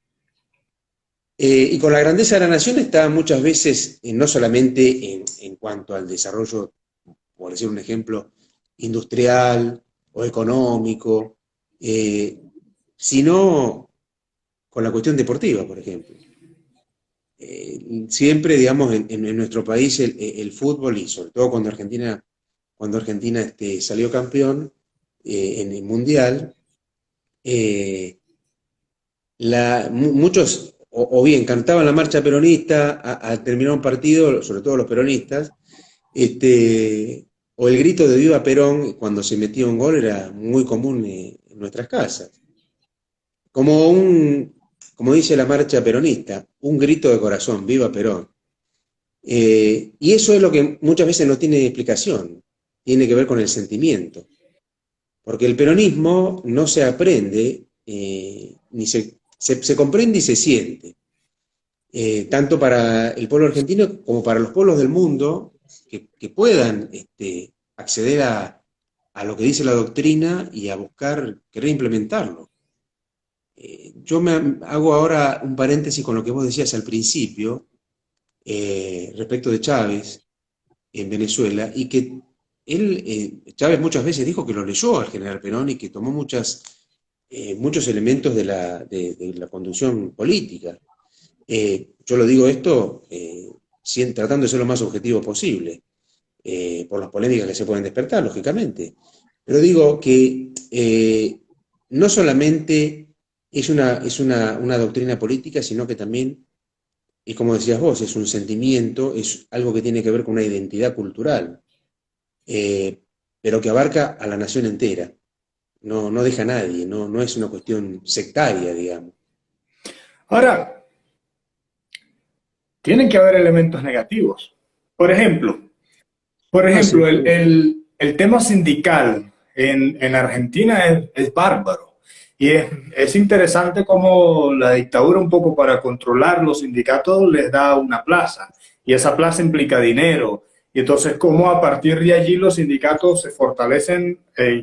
Y con la grandeza de la nación está muchas veces, no solamente en cuanto al desarrollo, por decir un ejemplo, industrial o económico, eh, sino con la cuestión deportiva, por ejemplo. Siempre, digamos, en nuestro país el fútbol, y sobre todo cuando Argentina salió campeón en el Mundial, eh, muchos o bien cantaban la marcha peronista al terminar un partido, sobre todo los peronistas, o el grito de Viva Perón cuando se metía un gol era muy común en nuestras casas. Como dice la marcha peronista, un grito de corazón, Viva Perón. Y eso es lo que muchas veces no tiene explicación, tiene que ver con el sentimiento. Porque el peronismo no se aprende, ni se comprende y se siente. Tanto para el pueblo argentino como para los pueblos del mundo que puedan acceder a lo que dice la doctrina y a buscar, querer implementarlo. Yo me hago ahora un paréntesis con lo que vos decías al principio, respecto de Chávez en Venezuela, y que Chávez muchas veces dijo que lo leyó al general Perón y que tomó muchos elementos de la conducción política. Yo lo digo esto tratando de ser lo más objetivo posible, por las polémicas que se pueden despertar, lógicamente. Pero digo que no solamente es una doctrina política, sino que también, y como decías vos, es un sentimiento, es algo que tiene que ver con una identidad cultural, pero que abarca a la nación entera. No deja a nadie, no es una cuestión sectaria, digamos. Ahora, tienen que haber elementos negativos. Por ejemplo, Sí. el tema sindical en Argentina es bárbaro. Y es interesante cómo la dictadura, un poco para controlar los sindicatos, les da una plaza. Y esa plaza implica dinero. Y entonces, cómo a partir de allí los sindicatos se fortalecen,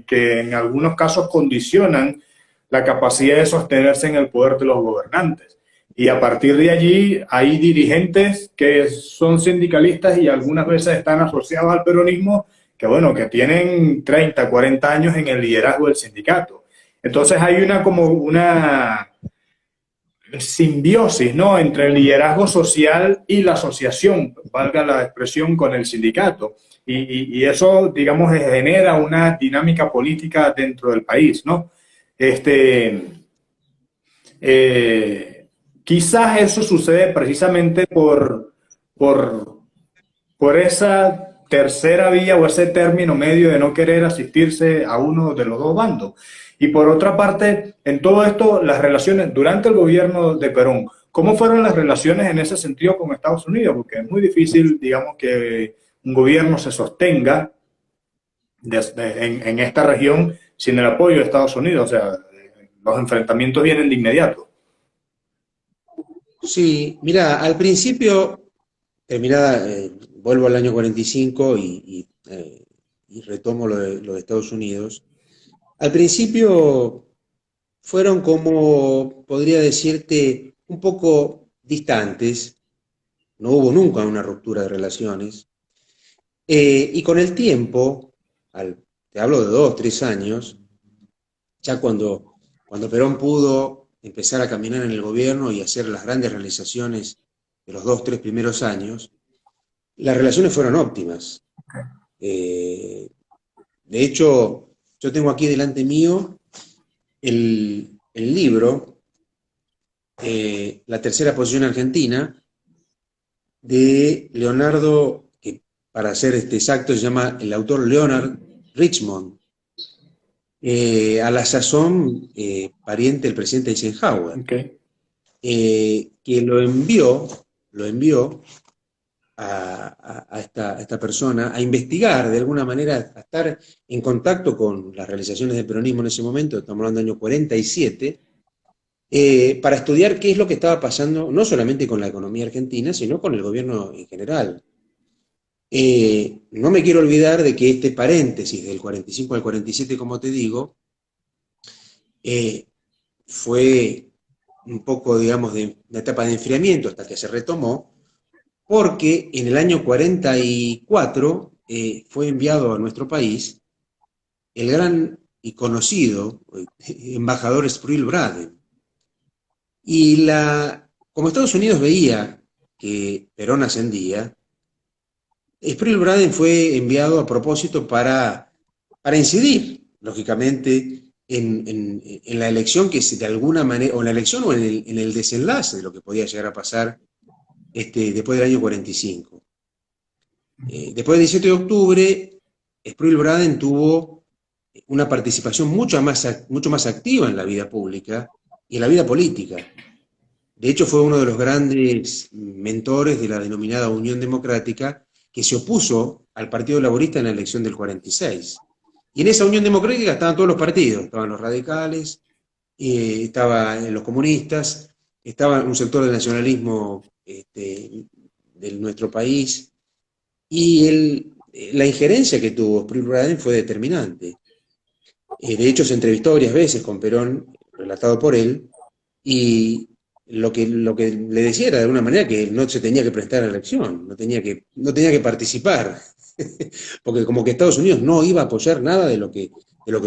que en algunos casos condicionan la capacidad de sostenerse en el poder de los gobernantes. Y a partir de allí hay dirigentes que son sindicalistas y algunas veces están asociados al peronismo, que bueno, que tienen 30, 40 años en el liderazgo del sindicato. Entonces hay como una simbiosis, ¿no?, entre el liderazgo social y la asociación, valga la expresión, con el sindicato. Y eso, digamos, genera una dinámica política dentro del país, ¿no? Quizás eso sucede precisamente por esa tercera vía o ese término medio de no querer asistirse a uno de los dos bandos. Y por otra parte, en todo esto, las relaciones durante el gobierno de Perón, ¿cómo fueron las relaciones en ese sentido con Estados Unidos? Porque es muy difícil, digamos, que un gobierno se sostenga en esta región sin el apoyo de Estados Unidos. O sea, los enfrentamientos vienen de inmediato. Sí, mira, al principio, vuelvo al año 45 y retomo lo de Estados Unidos. Al principio fueron como, podría decirte, un poco distantes, no hubo nunca una ruptura de relaciones, y con el tiempo, te hablo de 2, 3 años, ya cuando Perón pudo empezar a caminar en el gobierno y hacer las grandes realizaciones de los 2, 3 primeros años, las relaciones fueron óptimas. Eh, de hecho, yo tengo aquí delante mío el libro, La tercera posición argentina, de Leonardo, que para ser exacto se llama el autor Leonard Richmond, a la sazón pariente del presidente Eisenhower, Okay. que lo envió a esta persona a investigar, de alguna manera, a estar en contacto con las realizaciones del peronismo en ese momento, estamos hablando del año 47, para estudiar qué es lo que estaba pasando, no solamente con la economía argentina, sino con el gobierno en general. No me quiero olvidar de que este paréntesis del 45 al 47, como te digo, eh, fue un poco, digamos, de una etapa de enfriamiento hasta que se retomó, porque en el año 44 fue enviado a nuestro país el gran y conocido embajador Sproul Braden. Y como Estados Unidos veía que Perón ascendía, Sproul Braden fue enviado a propósito para incidir, lógicamente, en la elección que de alguna manera, o en la elección o en el desenlace de lo que podía llegar a pasar después del año 45. Después del 17 de octubre, Sproul Braden tuvo una participación mucho más activa en la vida pública y en la vida política. De hecho, fue uno de los grandes mentores de la denominada Unión Democrática, que se opuso al Partido Laborista en la elección del 46. Y en esa Unión Democrática estaban todos los partidos, estaban los radicales, estaban los comunistas, estaba un sector del nacionalismo de nuestro país, y la injerencia que tuvo Sproul Braden fue determinante. De hecho, se entrevistó varias veces con Perón, relatado por él, y lo que le decía era de alguna manera que no se tenía que prestar a la elección, no tenía que participar, porque como que Estados Unidos no iba a apoyar nada de lo que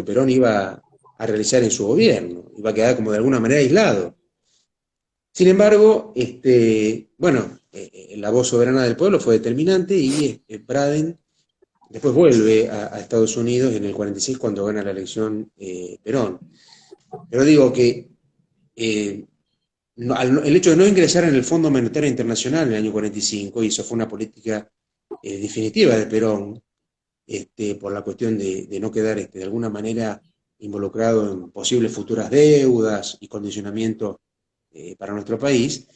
Perón iba a realizar en su gobierno, iba a quedar como de alguna manera aislado. Sin embargo, bueno, la voz soberana del pueblo fue determinante y Braden después vuelve a Estados Unidos en el 46 cuando gana la elección Perón. Pero digo que el hecho de no ingresar en el Fondo Monetario Internacional en el año 45, y eso fue una política definitiva de Perón, por la cuestión de no quedar de alguna manera involucrado en posibles futuras deudas y condicionamientos para nuestro país,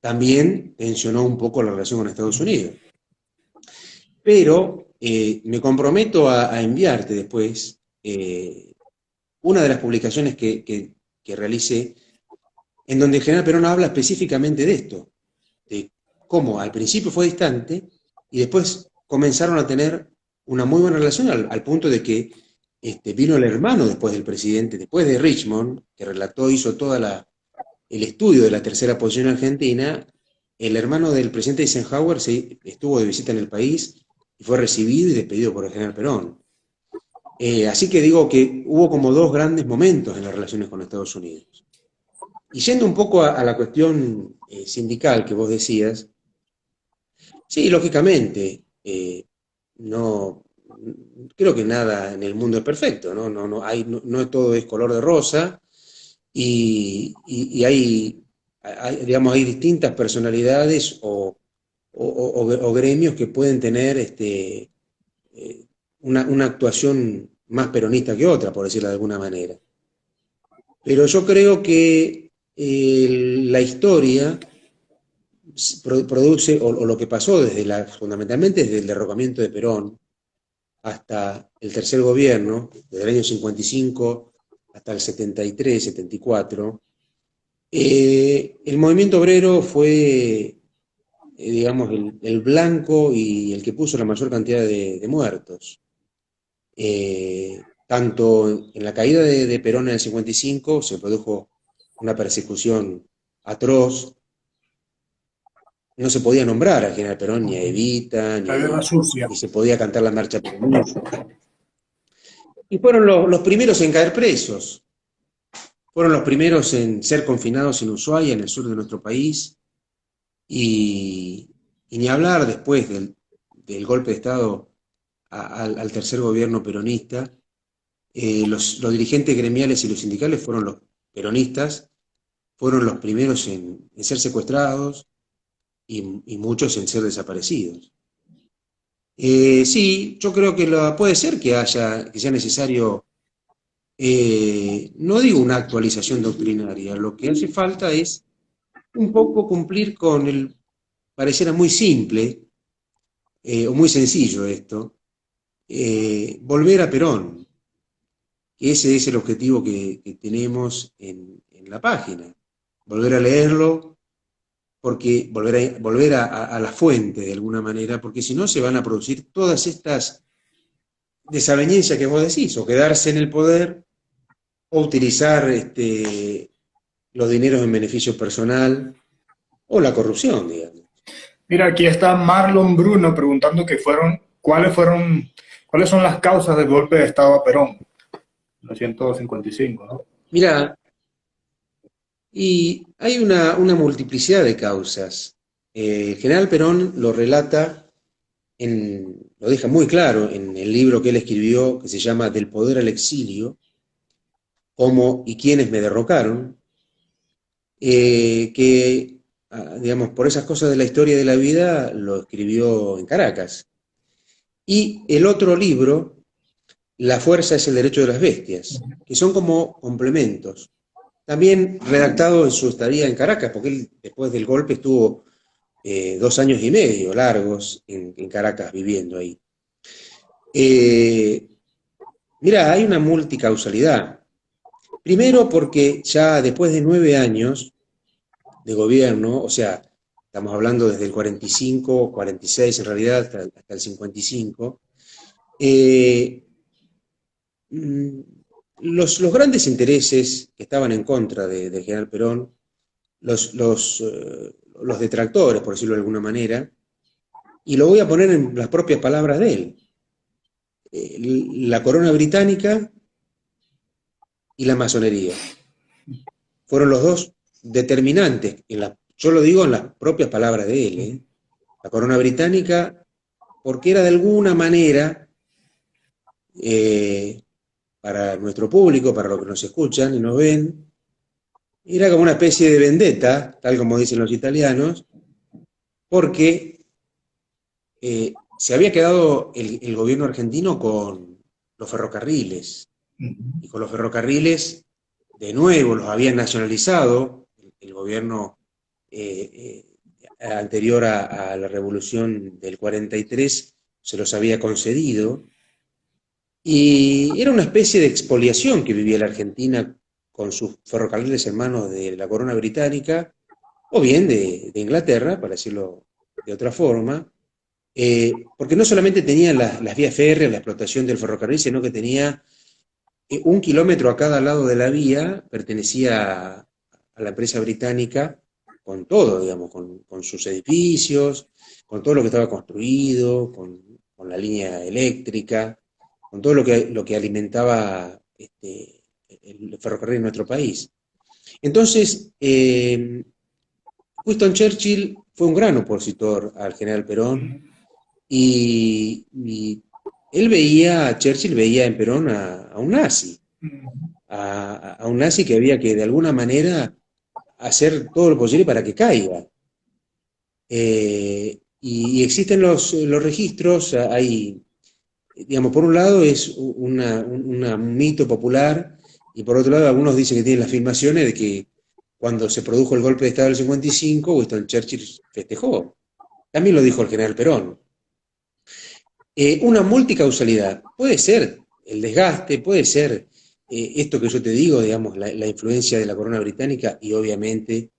también tensionó un poco la relación con Estados Unidos. Pero me comprometo a enviarte después una de las publicaciones que realicé, en donde el general Perón habla específicamente de esto, de cómo al principio fue distante y después comenzaron a tener una muy buena relación al punto de que vino el hermano después del presidente, después de Richmond, que hizo todo el estudio de la tercera posición argentina. El hermano del presidente Eisenhower estuvo de visita en el país y fue recibido y despedido por el general Perón. Así que digo que hubo como dos grandes momentos en las relaciones con Estados Unidos. Y yendo un poco a la cuestión sindical que vos decías, sí, lógicamente, no, creo que nada en el mundo es perfecto, ¿no? No todo es color de rosa, y digamos, hay distintas personalidades o gremios que pueden tener una actuación más peronista que otra, por decirlo de alguna manera. Pero yo creo que la historia produce, o lo que pasó fundamentalmente desde el derrocamiento de Perón, hasta el tercer gobierno, desde el año 55 hasta el 73, 74, el movimiento obrero fue, digamos, el blanco y el que puso la mayor cantidad de muertos. Tanto en la caída de Perón en el 55 se produjo una persecución atroz. No se podía nombrar al general Perón, ni a Evita, La guerra sucia. ni se podía cantar la marcha peronista. Y fueron los primeros en caer presos. Fueron los primeros en ser confinados en Ushuaia, en el sur de nuestro país. Y ni hablar después del golpe de Estado al tercer gobierno peronista. Los dirigentes gremiales y los sindicales fueron los peronistas, fueron los primeros en ser secuestrados y muchos en ser desaparecidos. Sí, yo creo que puede ser que sea necesario, no digo una actualización doctrinaria, lo que hace falta es un poco cumplir con pareciera muy simple, o muy sencillo esto, volver a Perón, que ese es el objetivo que tenemos en la página, volver a leerlo, porque volver a la fuente de alguna manera, porque si no se van a producir todas estas desavenencias que vos decís, o quedarse en el poder, o utilizar los dineros en beneficio personal, o la corrupción, digamos. Mira, aquí está Marlon Bruno preguntando cuáles son las causas del golpe de Estado a Perón, 1955, ¿no? Mira, y hay una multiplicidad de causas. El general Perón lo relata, lo deja muy claro en el libro que él escribió, que se llama Del poder al exilio, cómo y quiénes me derrocaron, que, digamos, por esas cosas de la historia de la vida, lo escribió en Caracas. Y el otro libro, La fuerza es el derecho de las bestias, que son como complementos. También redactado en su estadía en Caracas, porque él después del golpe estuvo 2 años y medio largos en Caracas viviendo ahí. Mira, hay una multicausalidad. Primero porque ya después de 9 años de gobierno, o sea, estamos hablando desde el 45, 46 en realidad, hasta el 55, los grandes intereses que estaban en contra del general Perón, los detractores, por decirlo de alguna manera, y lo voy a poner en las propias palabras de él, la corona británica y la masonería. Fueron los dos determinantes, yo lo digo en las propias palabras de él, la corona británica, porque era de alguna manera, para nuestro público, para los que nos escuchan y nos ven, era como una especie de vendetta, tal como dicen los italianos, porque se había quedado el gobierno argentino con los ferrocarriles, y con los ferrocarriles, de nuevo, los habían nacionalizado, el gobierno anterior a la revolución del 43 se los había concedido, y era una especie de expoliación que vivía la Argentina con sus ferrocarriles en manos de la corona británica, o bien de Inglaterra, para decirlo de otra forma, porque no solamente tenía las vías férreas, la explotación del ferrocarril, sino que tenía 1 kilómetro a cada lado de la vía, pertenecía a la empresa británica, con todo, digamos, con sus edificios, con todo lo que estaba construido, con la línea eléctrica, con todo lo que alimentaba el ferrocarril en nuestro país. Entonces, Winston Churchill fue un gran opositor al general Perón, y Churchill veía en Perón a un nazi, a un nazi que había que de alguna manera hacer todo lo posible para que caiga. Y existen los registros, hay, digamos, por un lado es un mito popular, y por otro lado algunos dicen que tienen las filmaciones de que cuando se produjo el golpe de Estado del 55, Winston Churchill festejó. También lo dijo el general Perón. Una multicausalidad, puede ser el desgaste, puede ser esto que yo te digo, digamos, la influencia de la corona británica y obviamente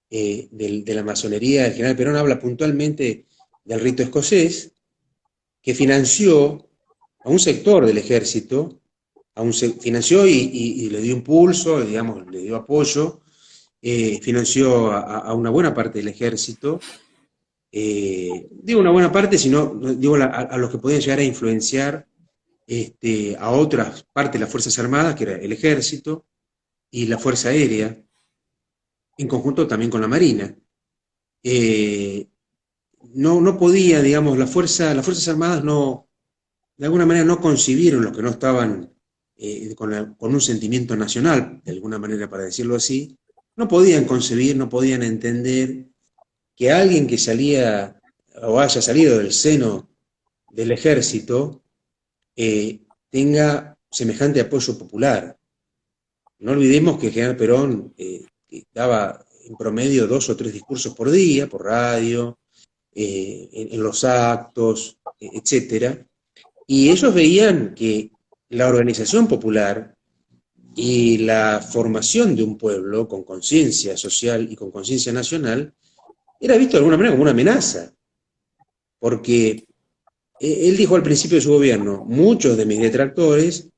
de la masonería. El general Perón habla puntualmente del rito escocés, que financió a un sector del ejército, financió y le dio impulso, digamos, le dio apoyo, financió a una buena parte del ejército. Digo una buena parte, sino digo a los que podían llegar a influenciar a otras partes de las Fuerzas Armadas, que era el Ejército y la Fuerza Aérea, en conjunto también con la Marina. Eh, no podía, digamos, las Fuerzas Armadas no, de alguna manera no concibieron los que no estaban con un sentimiento nacional, de alguna manera para decirlo así, no podían concebir, no podían entender que alguien que salía o haya salido del seno del ejército tenga semejante apoyo popular. No olvidemos que el general Perón daba en promedio 2 o 3 discursos por día, por radio, en los actos, etcétera, y ellos veían que la organización popular y la formación de un pueblo con conciencia social y con conciencia nacional era visto de alguna manera como una amenaza, porque él dijo al principio de su gobierno, muchos de mis detractores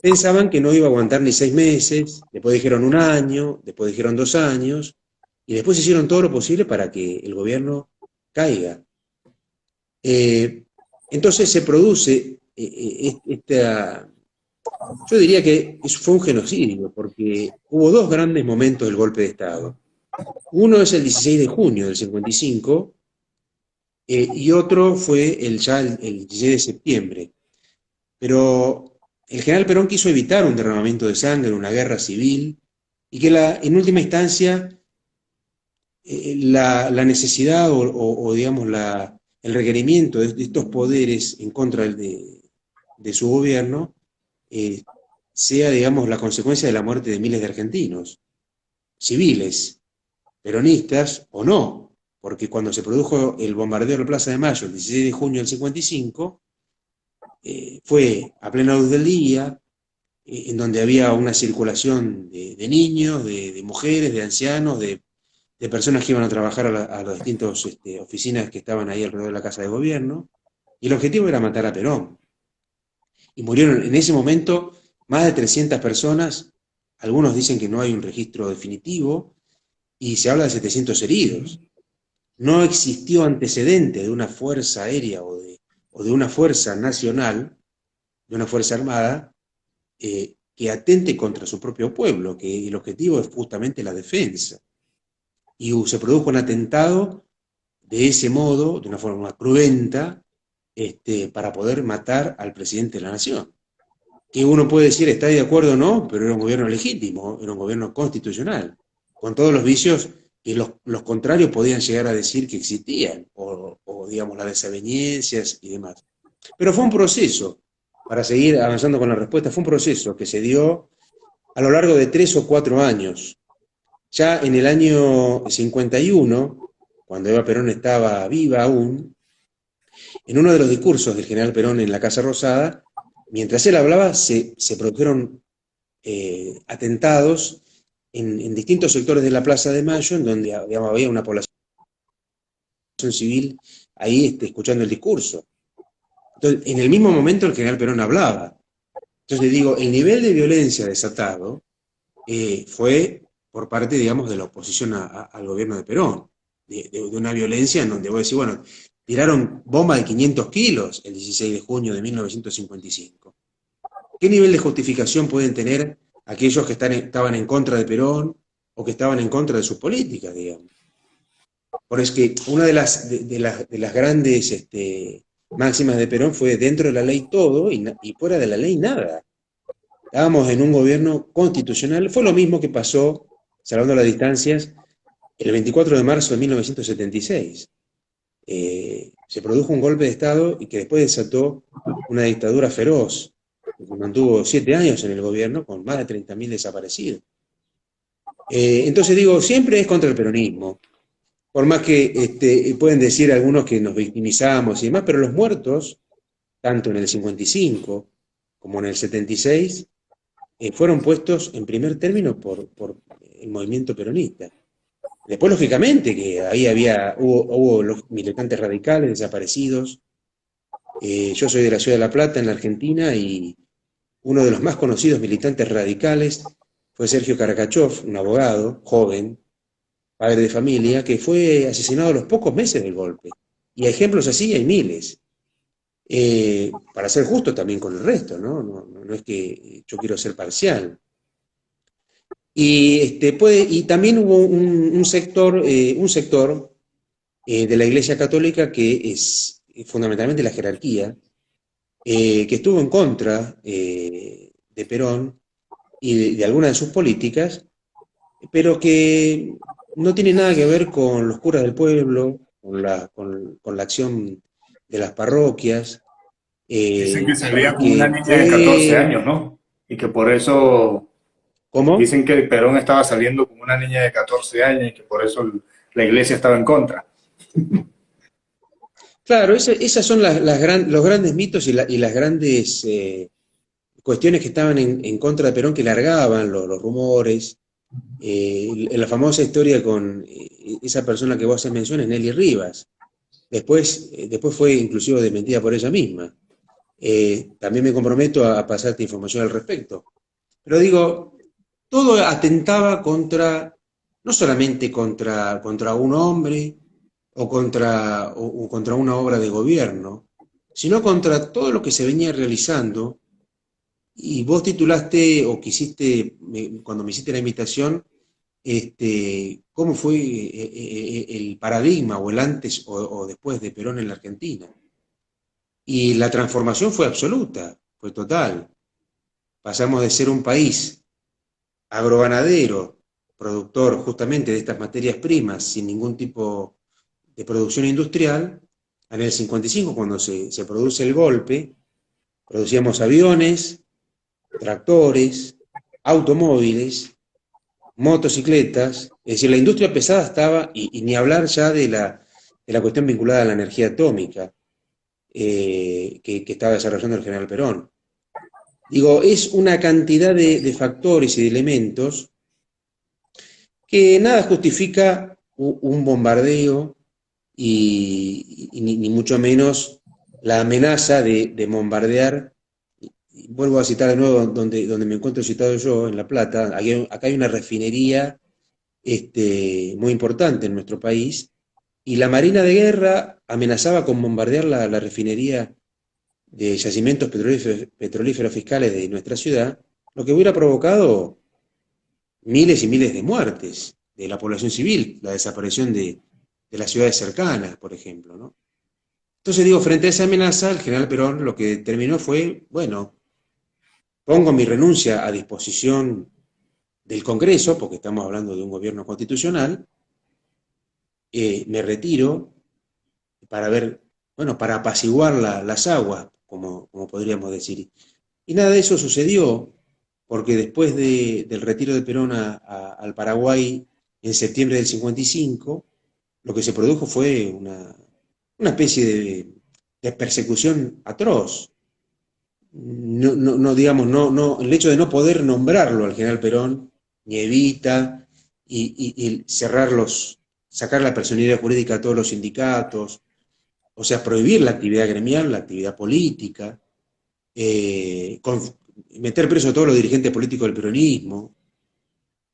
pensaban que no iba a aguantar ni 6 meses, después dijeron 1 año, después dijeron 2 años, y después hicieron todo lo posible para que el gobierno caiga. Entonces se produce esta, yo diría que eso fue un genocidio, porque hubo 2 grandes momentos del golpe de Estado. Uno es el 16 de junio del 55, y otro fue ya el 16 de septiembre. Pero el general Perón quiso evitar un derramamiento de sangre, una guerra civil, y que en última instancia la necesidad o digamos el requerimiento de estos poderes en contra de su gobierno sea, digamos, la consecuencia de la muerte de miles de argentinos, civiles, peronistas o no, porque cuando se produjo el bombardeo de la Plaza de Mayo el 16 de junio del 55, fue a plena luz del día, en donde había una circulación de niños, de mujeres, de ancianos, de personas que iban a trabajar a las distintas oficinas que estaban ahí alrededor de la Casa de Gobierno, y el objetivo era matar a Perón. Y murieron en ese momento más de 300 personas, algunos dicen que no hay un registro definitivo, y se habla de 700 heridos. No existió antecedente de una fuerza aérea o de una fuerza nacional, de una fuerza armada, que atente contra su propio pueblo, que el objetivo es justamente la defensa. Y se produjo un atentado de ese modo, de una forma cruenta, para poder matar al presidente de la nación. Que uno puede decir, está de acuerdo o no, pero era un gobierno legítimo, era un gobierno constitucional, con todos los vicios que los contrarios podían llegar a decir que existían, o digamos las desavenencias y demás. Pero fue un proceso, para seguir avanzando con la respuesta, fue un proceso que se dio a lo largo de 3 o 4 años. Ya en el año 51, cuando Eva Perón estaba viva aún, en uno de los discursos del general Perón en la Casa Rosada, mientras él hablaba, se produjeron atentados en distintos sectores de la Plaza de Mayo, en donde digamos, había una población civil ahí escuchando el discurso. Entonces, en el mismo momento el general Perón hablaba. Entonces digo, el nivel de violencia desatado fue por parte, digamos, de la oposición al gobierno de Perón, de una violencia en donde voy a decir, bueno, tiraron bombas de 500 kilos el 16 de junio de 1955. ¿Qué nivel de justificación pueden tener aquellos que estaban en contra de Perón o que estaban en contra de sus políticas, digamos? Por eso que una de las grandes máximas de Perón fue dentro de la ley todo y fuera de la ley nada. Estábamos en un gobierno constitucional, fue lo mismo que pasó, salvando las distancias, el 24 de marzo de 1976. Se produjo un golpe de Estado y que después desató una dictadura feroz, que mantuvo 7 años en el gobierno con más de 30.000 desaparecidos. Entonces digo, siempre es contra el peronismo, por más que pueden decir algunos que nos victimizamos y demás, pero los muertos, tanto en el 55 como en el 76, fueron puestos en primer término por el movimiento peronista. Después, lógicamente, que ahí hubo los militantes radicales desaparecidos. Yo soy de la ciudad de La Plata, en la Argentina, y uno de los más conocidos militantes radicales fue Sergio Caracachov, un abogado joven, padre de familia, que fue asesinado a los pocos meses del golpe. Y ejemplos así hay miles. Para ser justo también con el resto, ¿no? No es que yo quiero ser parcial. Y también hubo un sector de la Iglesia Católica que es fundamentalmente la jerarquía, que estuvo en contra de Perón y de algunas de sus políticas, pero que no tiene nada que ver con los curas del pueblo, con la acción de las parroquias. Dicen que salía con una Que niña de 14 fue... años, ¿no? Y que por eso ¿Cómo? dicen que Perón estaba saliendo con una niña de 14 años y que por eso la iglesia estaba en contra. Claro, esas son los grandes mitos y las grandes cuestiones que estaban en contra de Perón, que largaban los rumores. La famosa historia con esa persona que vos haces mención es Nelly Rivas. Después fue inclusive desmentida por ella misma. También me comprometo a pasarte información al respecto. Pero digo, todo atentaba no solamente contra un hombre o contra una obra de gobierno, sino contra todo lo que se venía realizando. Y vos titulaste o quisiste, cuando me hiciste la invitación, cómo fue el paradigma o el antes o después de Perón en la Argentina. Y la transformación fue absoluta, fue total. Pasamos de ser un país agroganadero, productor justamente de estas materias primas, sin ningún tipo de producción industrial. En el 55, cuando se produce el golpe, producíamos aviones, tractores, automóviles, motocicletas. Es decir, la industria pesada estaba, y ni hablar ya de la cuestión vinculada a la energía atómica, que estaba desarrollando el general Perón. Digo, es una cantidad de factores y de elementos que nada justifica un bombardeo y ni mucho menos la amenaza de bombardear. Vuelvo a citar de nuevo donde me encuentro citado yo, en La Plata. Acá hay una refinería muy importante en nuestro país, y la Marina de Guerra amenazaba con bombardear la refinería de yacimientos petrolíferos fiscales de nuestra ciudad, lo que hubiera provocado miles y miles de muertes de la población civil, la desaparición de las ciudades cercanas, por ejemplo, ¿no? Entonces digo, frente a esa amenaza, el general Perón lo que determinó fue, bueno, pongo mi renuncia a disposición del Congreso, porque estamos hablando de un gobierno constitucional, me retiro para apaciguar las aguas, como podríamos decir. Y nada de eso sucedió, porque después del retiro de Perón al Paraguay en septiembre del 55, lo que se produjo fue una especie de persecución atroz. No, el hecho de no poder nombrarlo al general Perón, ni Evita, y sacar la personalidad jurídica a todos los sindicatos, o sea, prohibir la actividad gremial, la actividad política, meter preso a todos los dirigentes políticos del peronismo,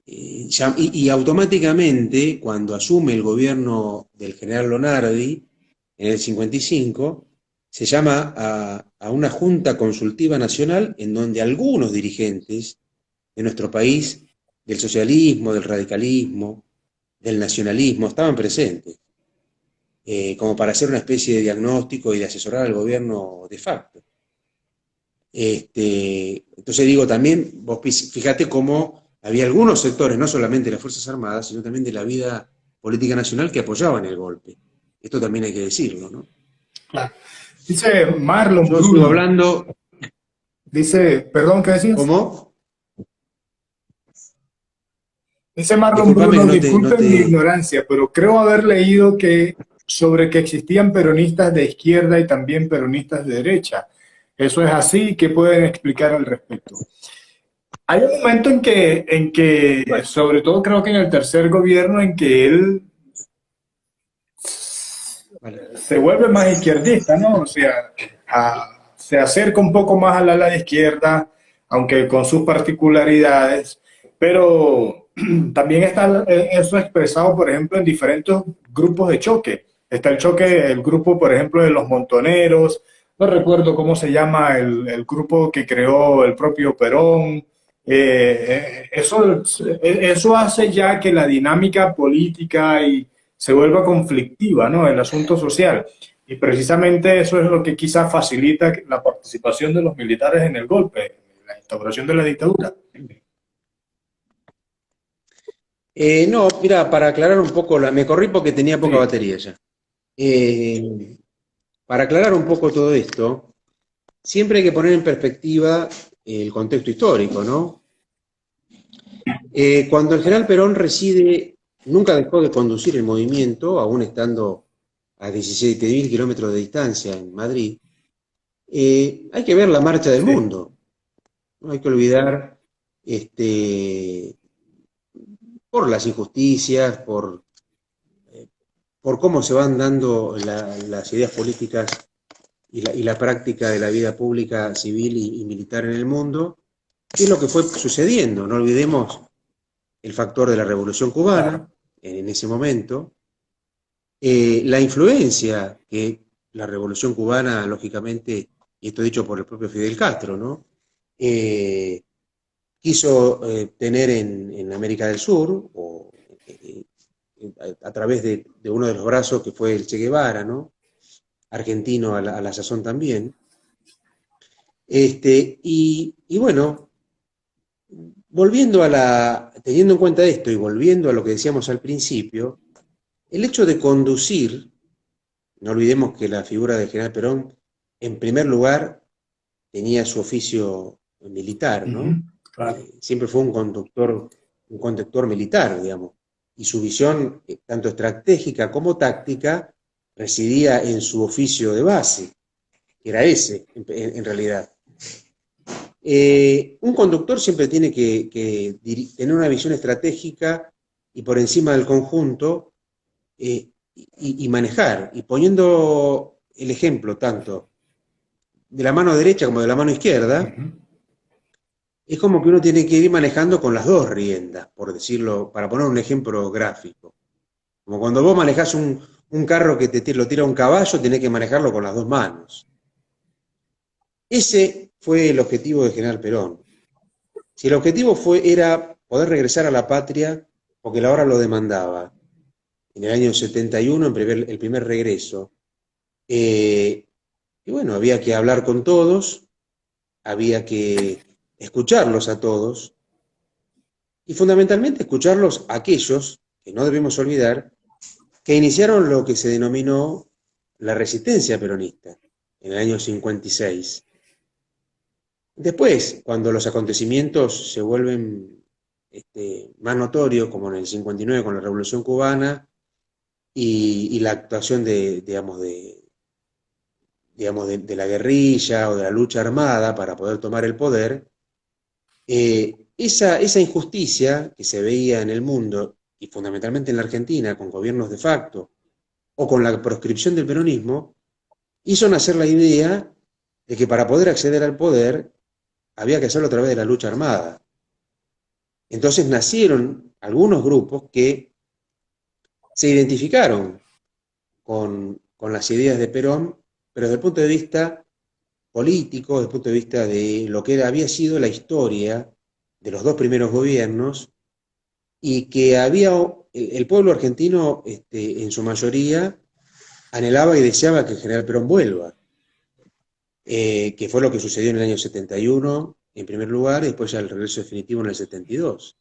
y automáticamente, cuando asume el gobierno del general Lonardi, en el 55, se llama a una Junta Consultiva Nacional en donde algunos dirigentes de nuestro país, del socialismo, del radicalismo, del nacionalismo, estaban presentes, como para hacer una especie de diagnóstico y de asesorar al gobierno de facto. Entonces digo, también, vos fíjate cómo había algunos sectores, no solamente de las Fuerzas Armadas, sino también de la vida política nacional, que apoyaban el golpe. Esto también hay que decirlo, ¿no? Claro. Dice Marlon Yo estuve Bruno. hablando... Dice, perdón, ¿qué decías? ¿Cómo? Dice Marlon Discúlpame Bruno, que disculpen mi ignorancia, pero creo haber leído sobre que existían peronistas de izquierda y también peronistas de derecha. ¿Eso es así? ¿Qué pueden explicar al respecto? Hay un momento sobre todo creo que en el tercer gobierno, en que él Vale. se vuelve más izquierdista, ¿no? O sea, se acerca un poco más al ala de izquierda, aunque con sus particularidades, pero también está eso expresado, por ejemplo, en diferentes grupos de choque. Está el choque, el grupo, por ejemplo, de los montoneros, no recuerdo cómo se llama grupo que creó el propio Perón. Eso hace ya que la dinámica política se vuelva conflictiva, ¿no? El asunto social. Y precisamente eso es lo que quizás facilita la participación de los militares en el golpe, en la instauración de la dictadura. No, mira, para aclarar un poco, me corrí porque tenía poca Sí, batería ya. Eh, para aclarar un poco todo esto, siempre hay que poner en perspectiva el contexto histórico, ¿no? Cuando el general Perón reside, nunca dejó de conducir el movimiento, aún estando a 17.000 kilómetros de distancia en Madrid. Hay que ver la marcha del sí. mundo. No hay que olvidar, este, por las injusticias, por cómo se van dando las ideas políticas y la práctica de la vida pública, civil y militar en el mundo, qué es lo que fue sucediendo. No olvidemos el factor de la Revolución Claro. Cubana en ese momento, la influencia que la Revolución Cubana, lógicamente, y esto dicho por el propio Fidel Castro, ¿no? Eh, quiso tener en América del Sur, o a través de uno de los brazos que fue el Che Guevara, ¿no? Argentino a la sazón también. Y bueno, teniendo en cuenta esto y volviendo a lo que decíamos al principio, el hecho de conducir, no olvidemos que la figura del general Perón, en primer lugar, tenía su oficio militar, ¿no? Ujú, claro. Siempre fue un conductor militar, digamos, y su visión, tanto estratégica como táctica, residía en su oficio de base, que era ese, en realidad. Un conductor siempre tiene que tener una visión estratégica y por encima del conjunto, y manejar, y poniendo el ejemplo tanto de la mano derecha como de la mano izquierda, Ujú. es como que uno tiene que ir manejando con las dos riendas, por decirlo, para poner un ejemplo gráfico. Como cuando vos manejás un carro que lo tira un caballo, tenés que manejarlo con las dos manos. Ese fue el objetivo de General Perón. Si el objetivo era poder regresar a la patria, porque la hora lo demandaba, en el año 71, el primer regreso, y bueno, había que hablar con todos, había que escucharlos a todos, y fundamentalmente escucharlos a aquellos, que no debemos olvidar, que iniciaron lo que se denominó la resistencia peronista en el año 56. Después, cuando los acontecimientos se vuelven más notorios, como en el 59 con la Revolución Cubana y la actuación de la guerrilla o de la lucha armada para poder tomar el poder, esa injusticia que se veía en el mundo y fundamentalmente en la Argentina con gobiernos de facto o con la proscripción del peronismo, hizo nacer la idea de que para poder acceder al poder había que hacerlo a través de la lucha armada. Entonces nacieron algunos grupos que se identificaron con las ideas de Perón, pero desde el punto de vista político, desde el punto de vista de lo que había sido la historia de los dos primeros gobiernos, y que el pueblo argentino, en su mayoría, anhelaba y deseaba que el general Perón vuelva, que fue lo que sucedió en el año 71, en primer lugar, y después ya el regreso definitivo en el 72.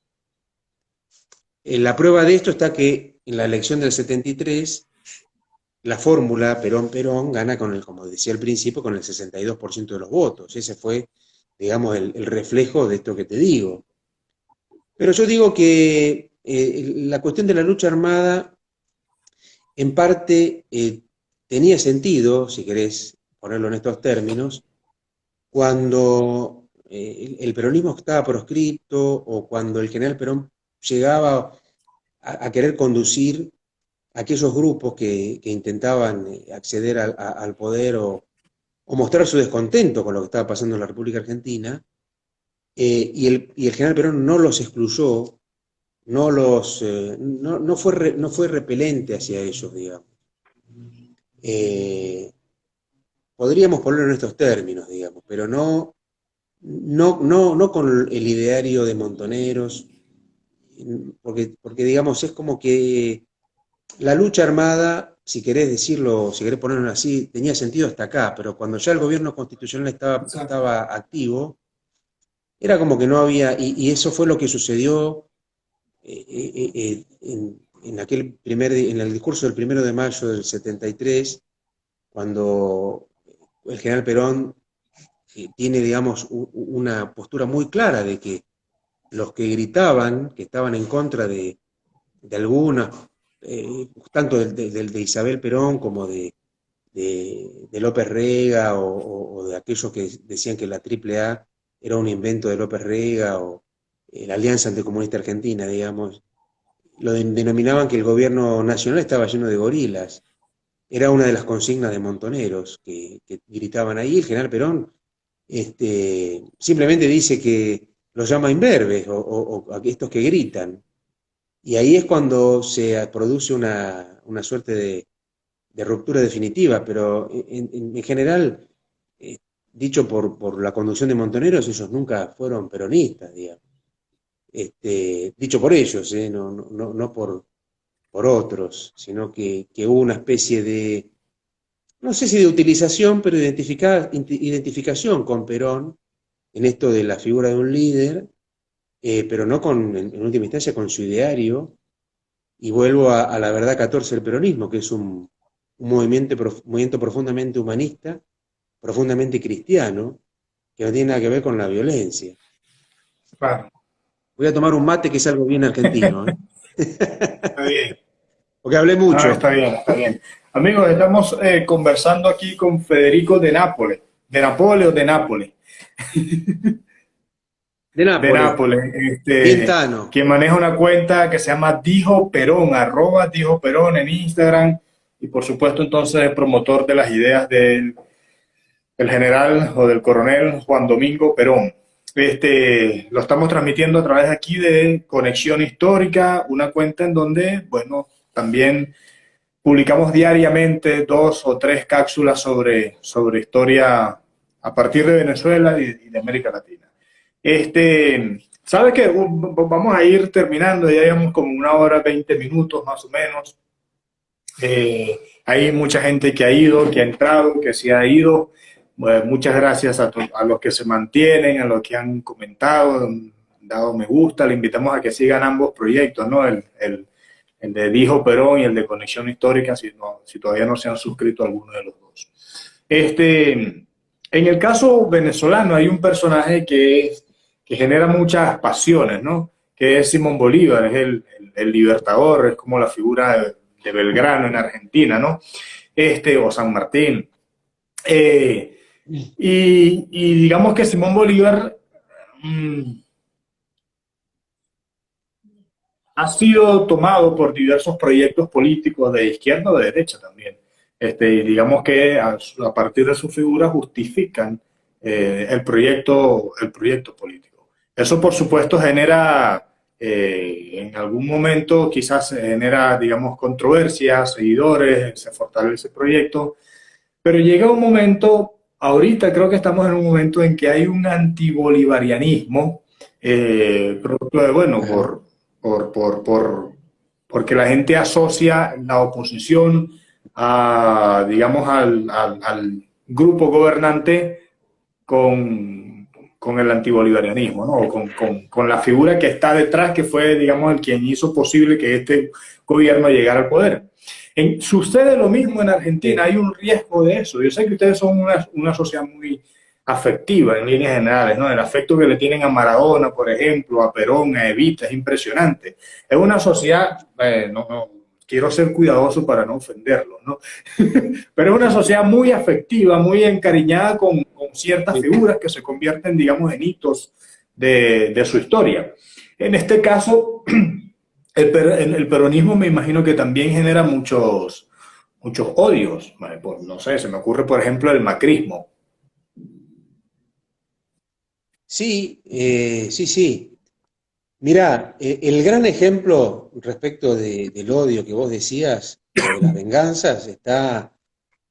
La prueba de esto está que en la elección del 73, la fórmula Perón-Perón gana como decía al principio, con el 62% de los votos. Ese fue, digamos, el reflejo de esto que te digo. Pero yo digo que la cuestión de la lucha armada, en parte, tenía sentido, si querés ponerlo en estos términos, cuando el peronismo estaba proscripto o cuando el general Perón llegaba a querer conducir aquellos grupos que intentaban acceder al poder o mostrar su descontento con lo que estaba pasando en la República Argentina, y el general Perón no los excluyó, no fue repelente hacia ellos, digamos. Eh, Podríamos ponerlo en estos términos, digamos, pero no con el ideario de Montoneros, porque digamos, es como que la lucha armada, si querés decirlo, si querés ponerlo así, tenía sentido hasta acá, pero cuando ya el gobierno constitucional Exacto. estaba activo, era como que no había, y eso fue lo que sucedió en el discurso del 1 de mayo del 73, cuando el general Perón tiene, digamos, una postura muy clara de que los que gritaban, que estaban en contra de algunas, tanto de Isabel Perón como de López Rega o de aquellos que decían que la AAA era un invento de López Rega o la Alianza Anticomunista Argentina, digamos, denominaban que el gobierno nacional estaba lleno de gorilas. Era una de las consignas de Montoneros que gritaban ahí. El general Perón simplemente dice que los llama imberbes o a estos que gritan. Y ahí es cuando se produce una suerte de ruptura definitiva, pero en general, eh, dicho por la conducción de Montoneros, ellos nunca fueron peronistas, digamos. Dicho por ellos, no por otros, sino que hubo una especie de, no sé si de utilización, pero identificación con Perón en esto de la figura de un líder, pero no en última instancia con su ideario. Y vuelvo a la verdad 14 del peronismo, que es un movimiento profundamente humanista, profundamente cristiano, que no tiene nada que ver con la violencia. Claro, Voy a tomar un mate, que es algo bien argentino, ¿eh? está bien. Porque hablé Ah, mucho. está bien, está bien. Amigos, estamos conversando aquí con Federico de Nápoles. ¿De Nápoles o de Nápoles? De De Nápoles, Nápoles, bien Tano. quien maneja una cuenta que se llama Dijo Perón, arroba Dijo Perón en Instagram, y por supuesto entonces es promotor de las ideas del general o del coronel Juan Domingo Perón. Lo estamos transmitiendo a través de aquí de Conexión Histórica, una cuenta en donde, bueno, también publicamos diariamente 2 o 3 cápsulas sobre historia a partir de Venezuela y de América Latina. ¿Sabes qué? Vamos a ir terminando, ya llevamos como 1 hora 20 minutos más o menos. Hay mucha gente que ha ido, que ha entrado, que se ha ido. Bueno, muchas gracias a los que se mantienen, a los que han comentado, han dado me gusta. Le invitamos a que sigan ambos proyectos, ¿no? El de Dijo Perón y el de Conexión Histórica, si todavía no se han suscrito a alguno de los dos. En el caso venezolano hay un personaje que genera muchas pasiones, ¿no? Que es Simón Bolívar, es el libertador, es como la figura de Belgrano en Argentina, ¿no? O San Martín. Y digamos que Simón Bolívar mmm, ha sido tomado por diversos proyectos políticos de izquierda o de derecha también. Y digamos que a partir de su figura justifican el proyecto político. Eso, por supuesto, genera, en algún momento quizás genera, digamos, controversias, seguidores, se fortalece el proyecto, pero llega un momento, ahorita creo que estamos en un momento en que hay un antibolivarianismo, producto de, bueno, Ajá. por, por, por, porque la gente asocia la oposición a, digamos, al grupo gobernante con el antibolivarianismo, ¿no? Con la figura que está detrás, que fue, digamos, el quien hizo posible que este gobierno llegara al poder. Sucede lo mismo en Argentina, Sí. hay un riesgo de eso. Yo sé que ustedes son una sociedad muy afectiva en líneas generales, ¿no? El afecto que le tienen a Maradona, por ejemplo, a Perón, a Evita, es impresionante. Es una sociedad, quiero ser cuidadoso para no ofenderlos, ¿no? Pero es una sociedad muy afectiva, muy encariñada con ciertas figuras que se convierten, digamos, en hitos de su historia. En este caso, el peronismo me imagino que también genera muchos odios. Pues, no sé, se me ocurre, por ejemplo, el macrismo. Sí, sí, sí. Mirá, el gran ejemplo respecto del odio que vos decías, o de las venganzas, está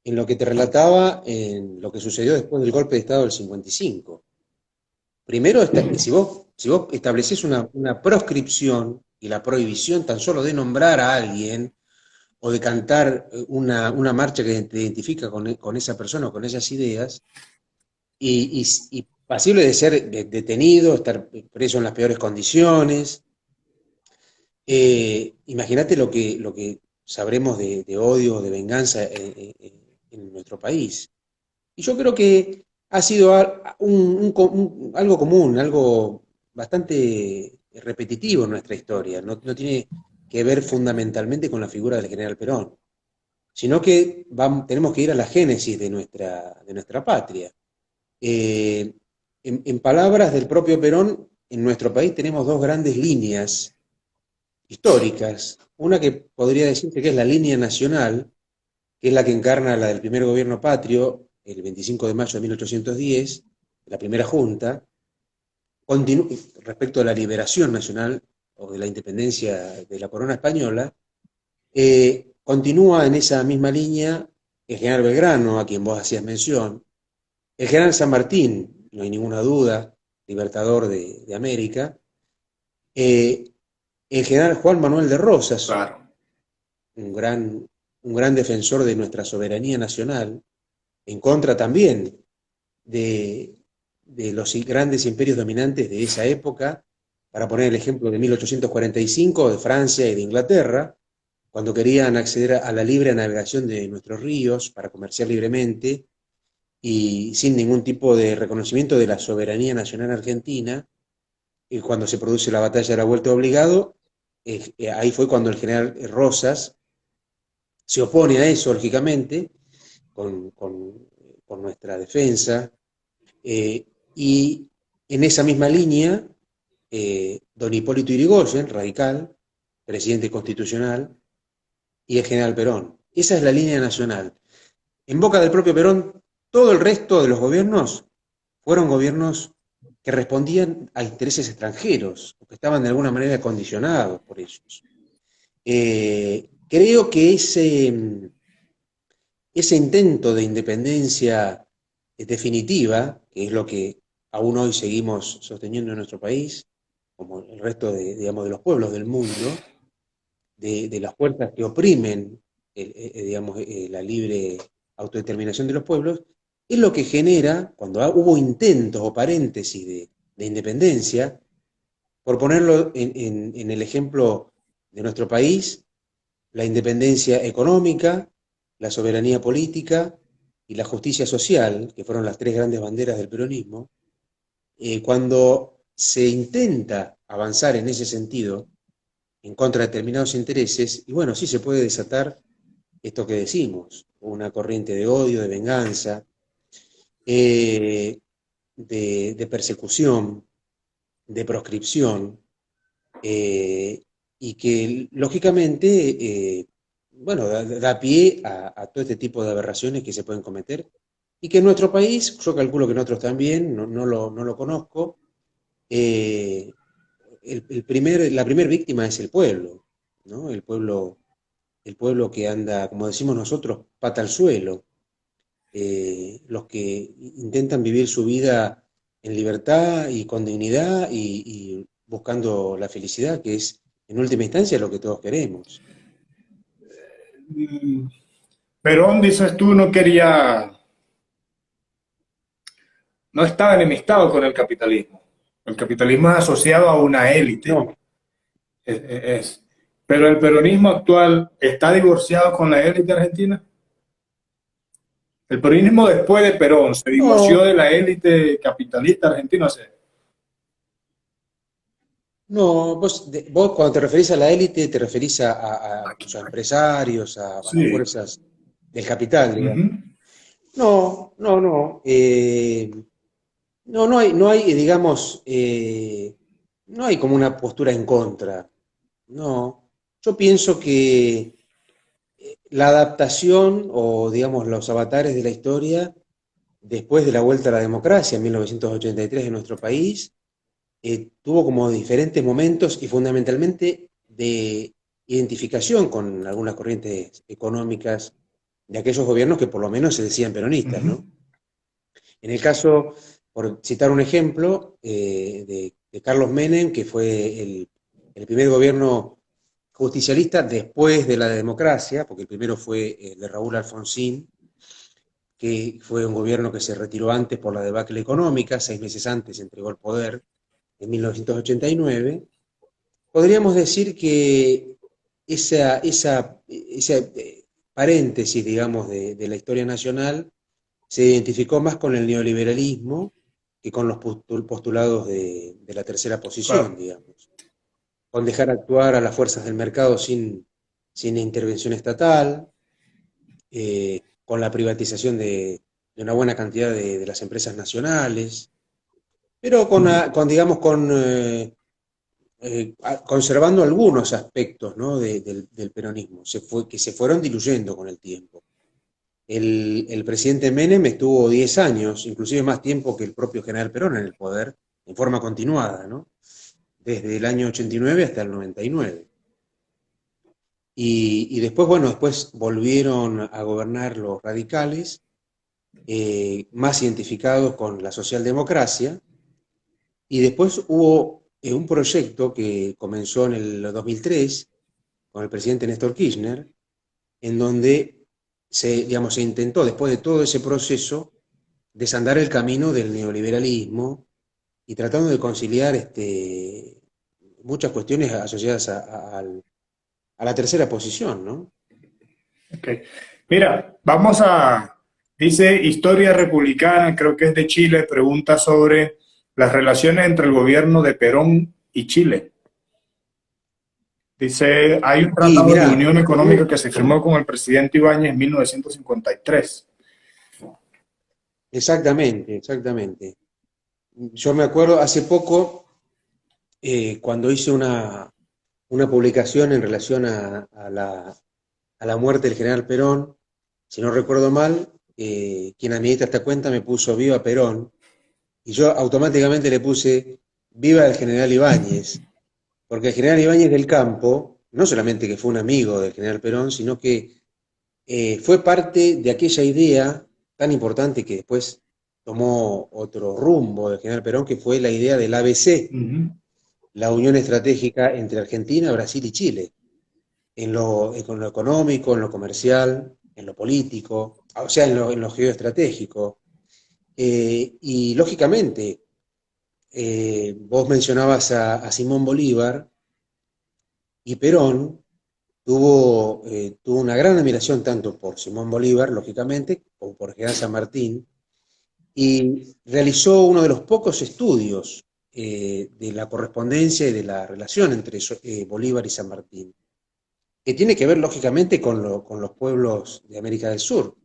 en lo que te relataba en lo que sucedió después del golpe de Estado del 55. Primero, si vos establecés una proscripción y la prohibición tan solo de nombrar a alguien o de cantar una marcha que te identifica con esa persona o con esas ideas, y pasible de ser detenido, estar preso en las peores condiciones. Imagínate lo que sabremos de odio, de venganza en nuestro país. Y yo creo que ha sido algo común, algo bastante repetitivo en nuestra historia. No tiene que ver fundamentalmente con la figura del general Perón, sino que tenemos que ir a la génesis de nuestra patria. Eh, en palabras del propio Perón, en nuestro país tenemos dos grandes líneas históricas. Una que podría decirse que es la línea nacional, que es la que encarna la del primer gobierno patrio, el 25 de mayo de 1810, la primera junta, respecto a la liberación nacional o de la independencia de la corona española, continúa en esa misma línea el general Belgrano, a quien vos hacías mención, el general San Martín, no hay ninguna duda, libertador de América, eh, el general Juan Manuel de Rosas, Claro. un gran, un gran defensor de nuestra soberanía nacional, en contra también de, de los grandes imperios dominantes de esa época, para poner el ejemplo de 1845, de Francia y de Inglaterra, cuando querían acceder a la libre navegación de nuestros ríos para comerciar libremente y sin ningún tipo de reconocimiento de la soberanía nacional argentina. Y cuando se produce la batalla de la Vuelta Obligado, ahí fue cuando el general Rosas se opone a eso, lógicamente, con, con- con nuestra defensa, eh, y en esa misma línea, don Hipólito Yrigoyen, radical, presidente constitucional, y el general Perón. Esa es la línea nacional. En boca del propio Perón, todo el resto de los gobiernos fueron gobiernos que respondían a intereses extranjeros, o que estaban de alguna manera condicionados por ellos. Creo que ese intento de independencia definitiva, que es lo que aún hoy seguimos sosteniendo en nuestro país, como el resto digamos, de los pueblos del mundo, de las fuerzas que oprimen digamos, la libre autodeterminación de los pueblos, es lo que genera, cuando hubo intentos o paréntesis de independencia, por ponerlo en el ejemplo de nuestro país, la independencia económica, la soberanía política y la justicia social, que fueron las tres grandes banderas del peronismo. Cuando se intenta avanzar en ese sentido, en contra de determinados intereses, y bueno, sí se puede desatar esto que decimos, una corriente de odio, de venganza, eh, de persecución, de proscripción, eh, y que lógicamente, bueno, da pie a todo este tipo de aberraciones que se pueden cometer y que en nuestro país, yo calculo que en otros también, no lo conozco, eh, la primera víctima es el pueblo, ¿no? El pueblo que anda, como decimos nosotros, pata al suelo, los que intentan vivir su vida en libertad y con dignidad y buscando la felicidad, que es en última instancia lo que todos queremos. Mm, Perón, dices tú, no estaba enemistado con el capitalismo. El capitalismo es asociado a una élite. No, Es. Pero el peronismo actual está divorciado con la élite argentina. El peronismo después de Perón se divorció no, de la élite capitalista argentina. O sea, No, vos cuando te referís a la élite, te referís a empresarios, a las Sí. fuerzas del capital, digamos. Ujú. No, no, no. No, no hay, digamos, no hay como una postura en contra. No. Yo pienso que la adaptación o, digamos, los avatares de la historia, después de la vuelta a la democracia en 1983 en nuestro país, tuvo como diferentes momentos y fundamentalmente de identificación con algunas corrientes económicas de aquellos gobiernos que por lo menos se decían peronistas, Ujú. ¿no? En el caso, por citar un ejemplo, de Carlos Menem, que fue el primer gobierno justicialista después de la democracia, porque el primero fue el de Raúl Alfonsín, que fue un gobierno que se retiró antes por la debacle económica, 6 meses antes entregó el poder, en 1989. Podríamos decir que esa paréntesis, digamos, de la historia nacional se identificó más con el neoliberalismo que con los postulados de la tercera posición, Claro. digamos, con dejar actuar a las fuerzas del mercado sin intervención estatal, con la privatización de una buena cantidad de las empresas nacionales, pero Ujú. digamos, conservando algunos aspectos, ¿no?, del peronismo, que se fueron diluyendo con el tiempo. El presidente Menem estuvo 10 años, inclusive más tiempo que el propio general Perón en el poder, en forma continuada, ¿no? Desde el año 89 hasta el 99. Y después, bueno, después volvieron a gobernar los radicales, más identificados con la socialdemocracia, y después hubo un proyecto que comenzó en el 2003 con el presidente Néstor Kirchner, en donde digamos, se intentó, después de todo ese proceso, desandar el camino del neoliberalismo y tratando de conciliar muchas cuestiones asociadas a la tercera posición, ¿no? Ok. Mira, dice Historia Republicana, creo que es de Chile, pregunta sobre las relaciones entre el gobierno de Perón y Chile. Dice, hay un Y tratado de mirá, unión económica que se firmó con el presidente Ibáñez en 1953. exactamente, exactamente. Yo me acuerdo hace poco, cuando hice una publicación en relación a la muerte del general Perón, si no recuerdo mal, quien administra esta cuenta me puso Viva Perón, y yo automáticamente le puse Viva el general Ibáñez, porque el general Ibáñez del Campo, no solamente que fue un amigo del general Perón, sino que fue parte de aquella idea tan importante que después tomó otro rumbo del general Perón, que fue la idea del ABC, Ujú. la unión estratégica entre Argentina, Brasil y Chile, en lo económico, en lo comercial, en lo político, o sea, en lo geoestratégico. Y lógicamente, vos mencionabas a Simón Bolívar, y Perón tuvo una gran admiración tanto por Simón Bolívar, lógicamente, como por General San Martín, y realizó uno de los pocos estudios de la correspondencia y de la relación entre Bolívar y San Martín, que tiene que ver lógicamente con los pueblos de América del Sur.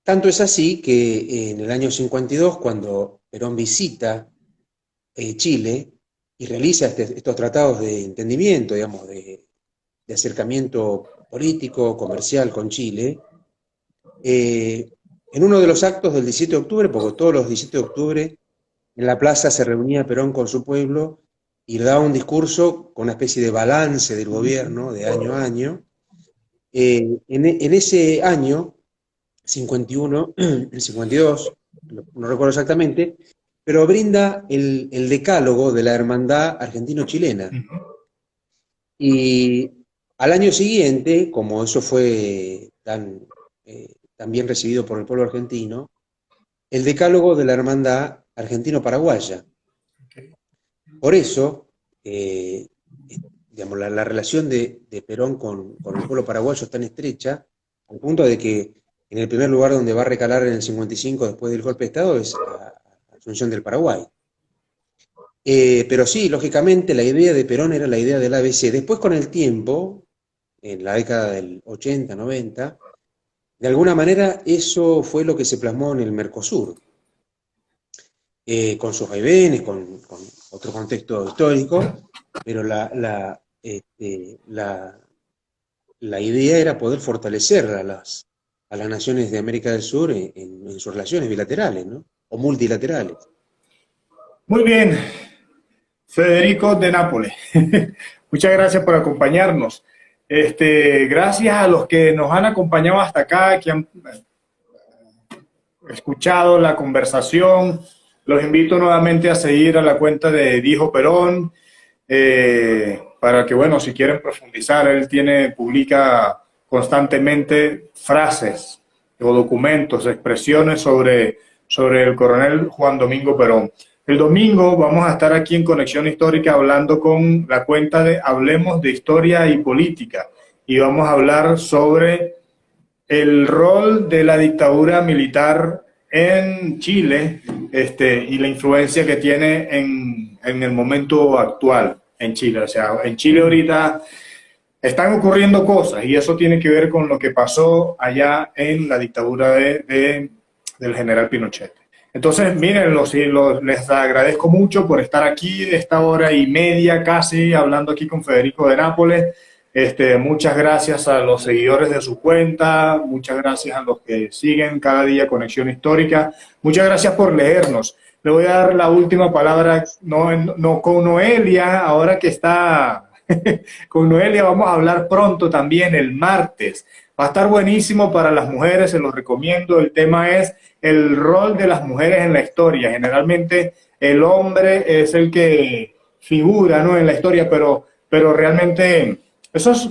Tanto es así que en el año 52, cuando Perón visita Chile y realiza estos tratados de entendimiento, digamos, de acercamiento político, comercial con Chile, eh, en uno de los actos del 17 de octubre, porque todos los 17 de octubre en la plaza se reunía Perón con su pueblo y le daba un discurso con una especie de balance del gobierno de año a año. En ese año, 51, el 52, no recuerdo exactamente, pero brinda el decálogo de la hermandad argentino-chilena. Y al año siguiente, como eso fue tan bien recibido por el pueblo argentino, el decálogo de la hermandad argentino-paraguaya. Por eso, digamos, la relación de Perón con el pueblo paraguayo es tan estrecha, al punto de que en el primer lugar donde va a recalar en el 55 después del golpe de Estado es a Asunción del Paraguay. Pero sí, lógicamente la idea de Perón era la idea del ABC. Después con el tiempo, en la década del 80, 90, de alguna manera eso fue lo que se plasmó en el Mercosur, con sus vaivenes, con otro contexto histórico, pero la idea era poder fortalecer a las naciones de América del Sur en sus relaciones bilaterales, ¿no? O multilaterales. Muy bien, Federico de Nápoles. Muchas gracias por acompañarnos. Gracias a los que nos han acompañado hasta acá, que han escuchado la conversación. Los invito nuevamente a seguir a la cuenta de Dijo Perón, para que, bueno, si quieren profundizar, él publica constantemente frases o documentos, expresiones sobre el coronel Juan Domingo Perón. El domingo vamos a estar aquí en Conexión Histórica hablando con la cuenta de Hablemos de Historia y Política, y vamos a hablar sobre el rol de la dictadura militar en Chile, y la influencia que tiene en el momento actual en Chile. O sea, en Chile ahorita están ocurriendo cosas y eso tiene que ver con lo que pasó allá en la dictadura del general Pinochet. Entonces, miren, les agradezco mucho por estar aquí de esta hora y media casi hablando aquí con Federico de Nápoles. Muchas gracias a los seguidores de su cuenta, muchas gracias a los que siguen cada día Conexión Histórica, muchas gracias por leernos. Le voy a dar la última palabra no con Noelia, ahora que está con Noelia vamos a hablar pronto también el martes. Va a estar buenísimo para las mujeres, se los recomiendo. El tema es el rol de las mujeres en la historia. Generalmente el hombre es el que figura, ¿no?, en la historia, pero realmente eso es,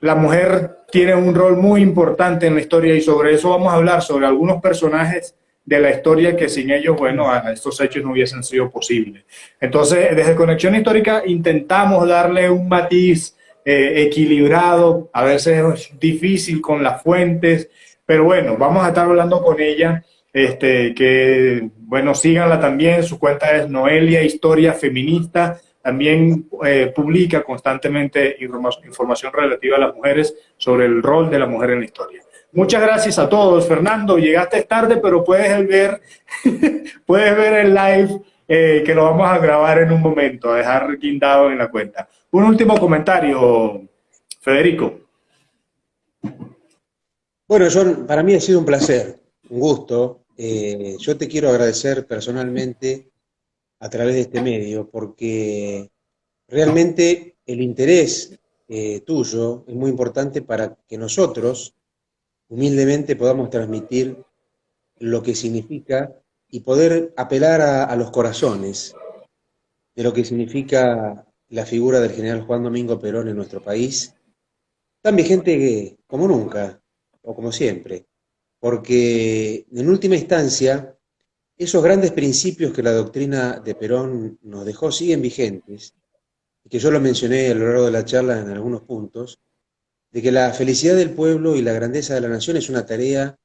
la mujer tiene un rol muy importante en la historia y sobre eso vamos a hablar, sobre algunos personajes de la historia que sin ellos, bueno, a estos hechos no hubiesen sido posibles. Entonces, desde Conexión Histórica intentamos darle un matiz equilibrado, a veces es difícil con las fuentes, pero bueno, vamos a estar hablando con ella, que, bueno, síganla también, su cuenta es Noelia Historia Feminista. También publica constantemente información relativa a las mujeres, sobre el rol de la mujer en la historia. Muchas gracias a todos. Fernando, llegaste tarde, pero puedes ver, puedes ver el live, que lo vamos a grabar en un momento, a dejar guindado en la cuenta. Un último comentario, Federico. Bueno, John, para mí ha sido un placer, un gusto. Yo te quiero agradecer personalmente a través de este medio, porque realmente el interés tuyo es muy importante para que nosotros humildemente podamos transmitir lo que significa y poder apelar a los corazones de lo que significa la figura del general Juan Domingo Perón en nuestro país, tan vigente como nunca, o como siempre, porque en última instancia esos grandes principios que la doctrina de Perón nos dejó siguen vigentes, y que yo lo mencioné a lo largo de la charla en algunos puntos, de que la felicidad del pueblo y la grandeza de la nación es una tarea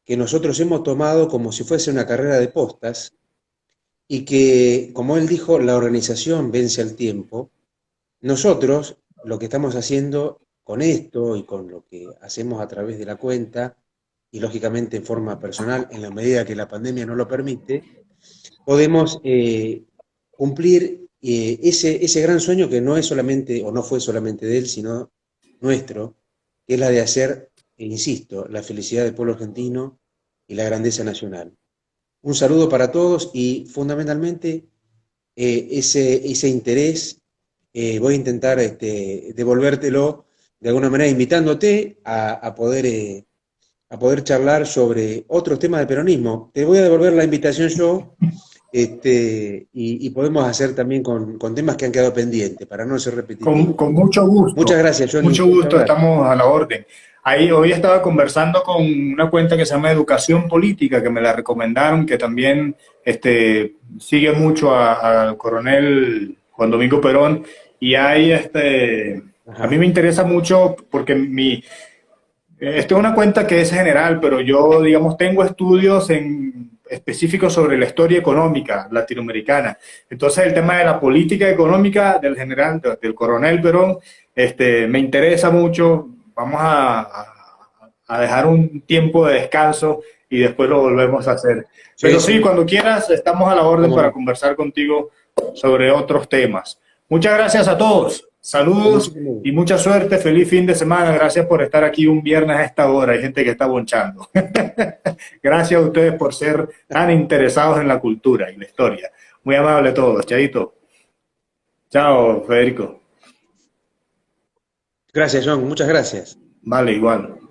que nosotros hemos tomado como si fuese una carrera de postas, y que, como él dijo, la organización vence al tiempo. Nosotros lo que estamos haciendo con esto y con lo que hacemos a través de la cuenta, y lógicamente en forma personal, en la medida que la pandemia no lo permite, podemos cumplir ese gran sueño que no es solamente, o no fue solamente de él, sino nuestro, que es la de hacer, insisto, la felicidad del pueblo argentino y la grandeza nacional. Un saludo para todos y fundamentalmente ese interés, voy a intentar devolvértelo de alguna manera, invitándote a poder charlar sobre otros temas de peronismo. Te voy a devolver la invitación yo, y podemos hacer también con temas que han quedado pendientes, para no ser repetitivos. Con mucho gusto. Muchas gracias, Johnny. Mucho gusto, estamos a la orden. Hoy estaba conversando con una cuenta que se llama Educación Política, que me la recomendaron, que también sigue mucho al coronel Juan Domingo Perón, y hay a mí me interesa mucho porque esta es una cuenta que es general, pero yo, digamos, tengo estudios en específico sobre la historia económica latinoamericana. Entonces el tema de la política económica del general, del coronel Perón, me interesa mucho. Vamos a dejar un tiempo de descanso y después lo volvemos a hacer. Pero sí, cuando quieras, estamos a la orden para conversar contigo sobre otros temas. Muchas gracias a todos. Saludos y mucha suerte. Feliz fin de semana. Gracias por estar aquí un viernes a esta hora. Hay gente que está bonchando. Gracias a ustedes por ser tan interesados en la cultura y la historia. Muy amable a todos. Chaito. Chao, Federico. Gracias, John. Muchas gracias. Vale, igual.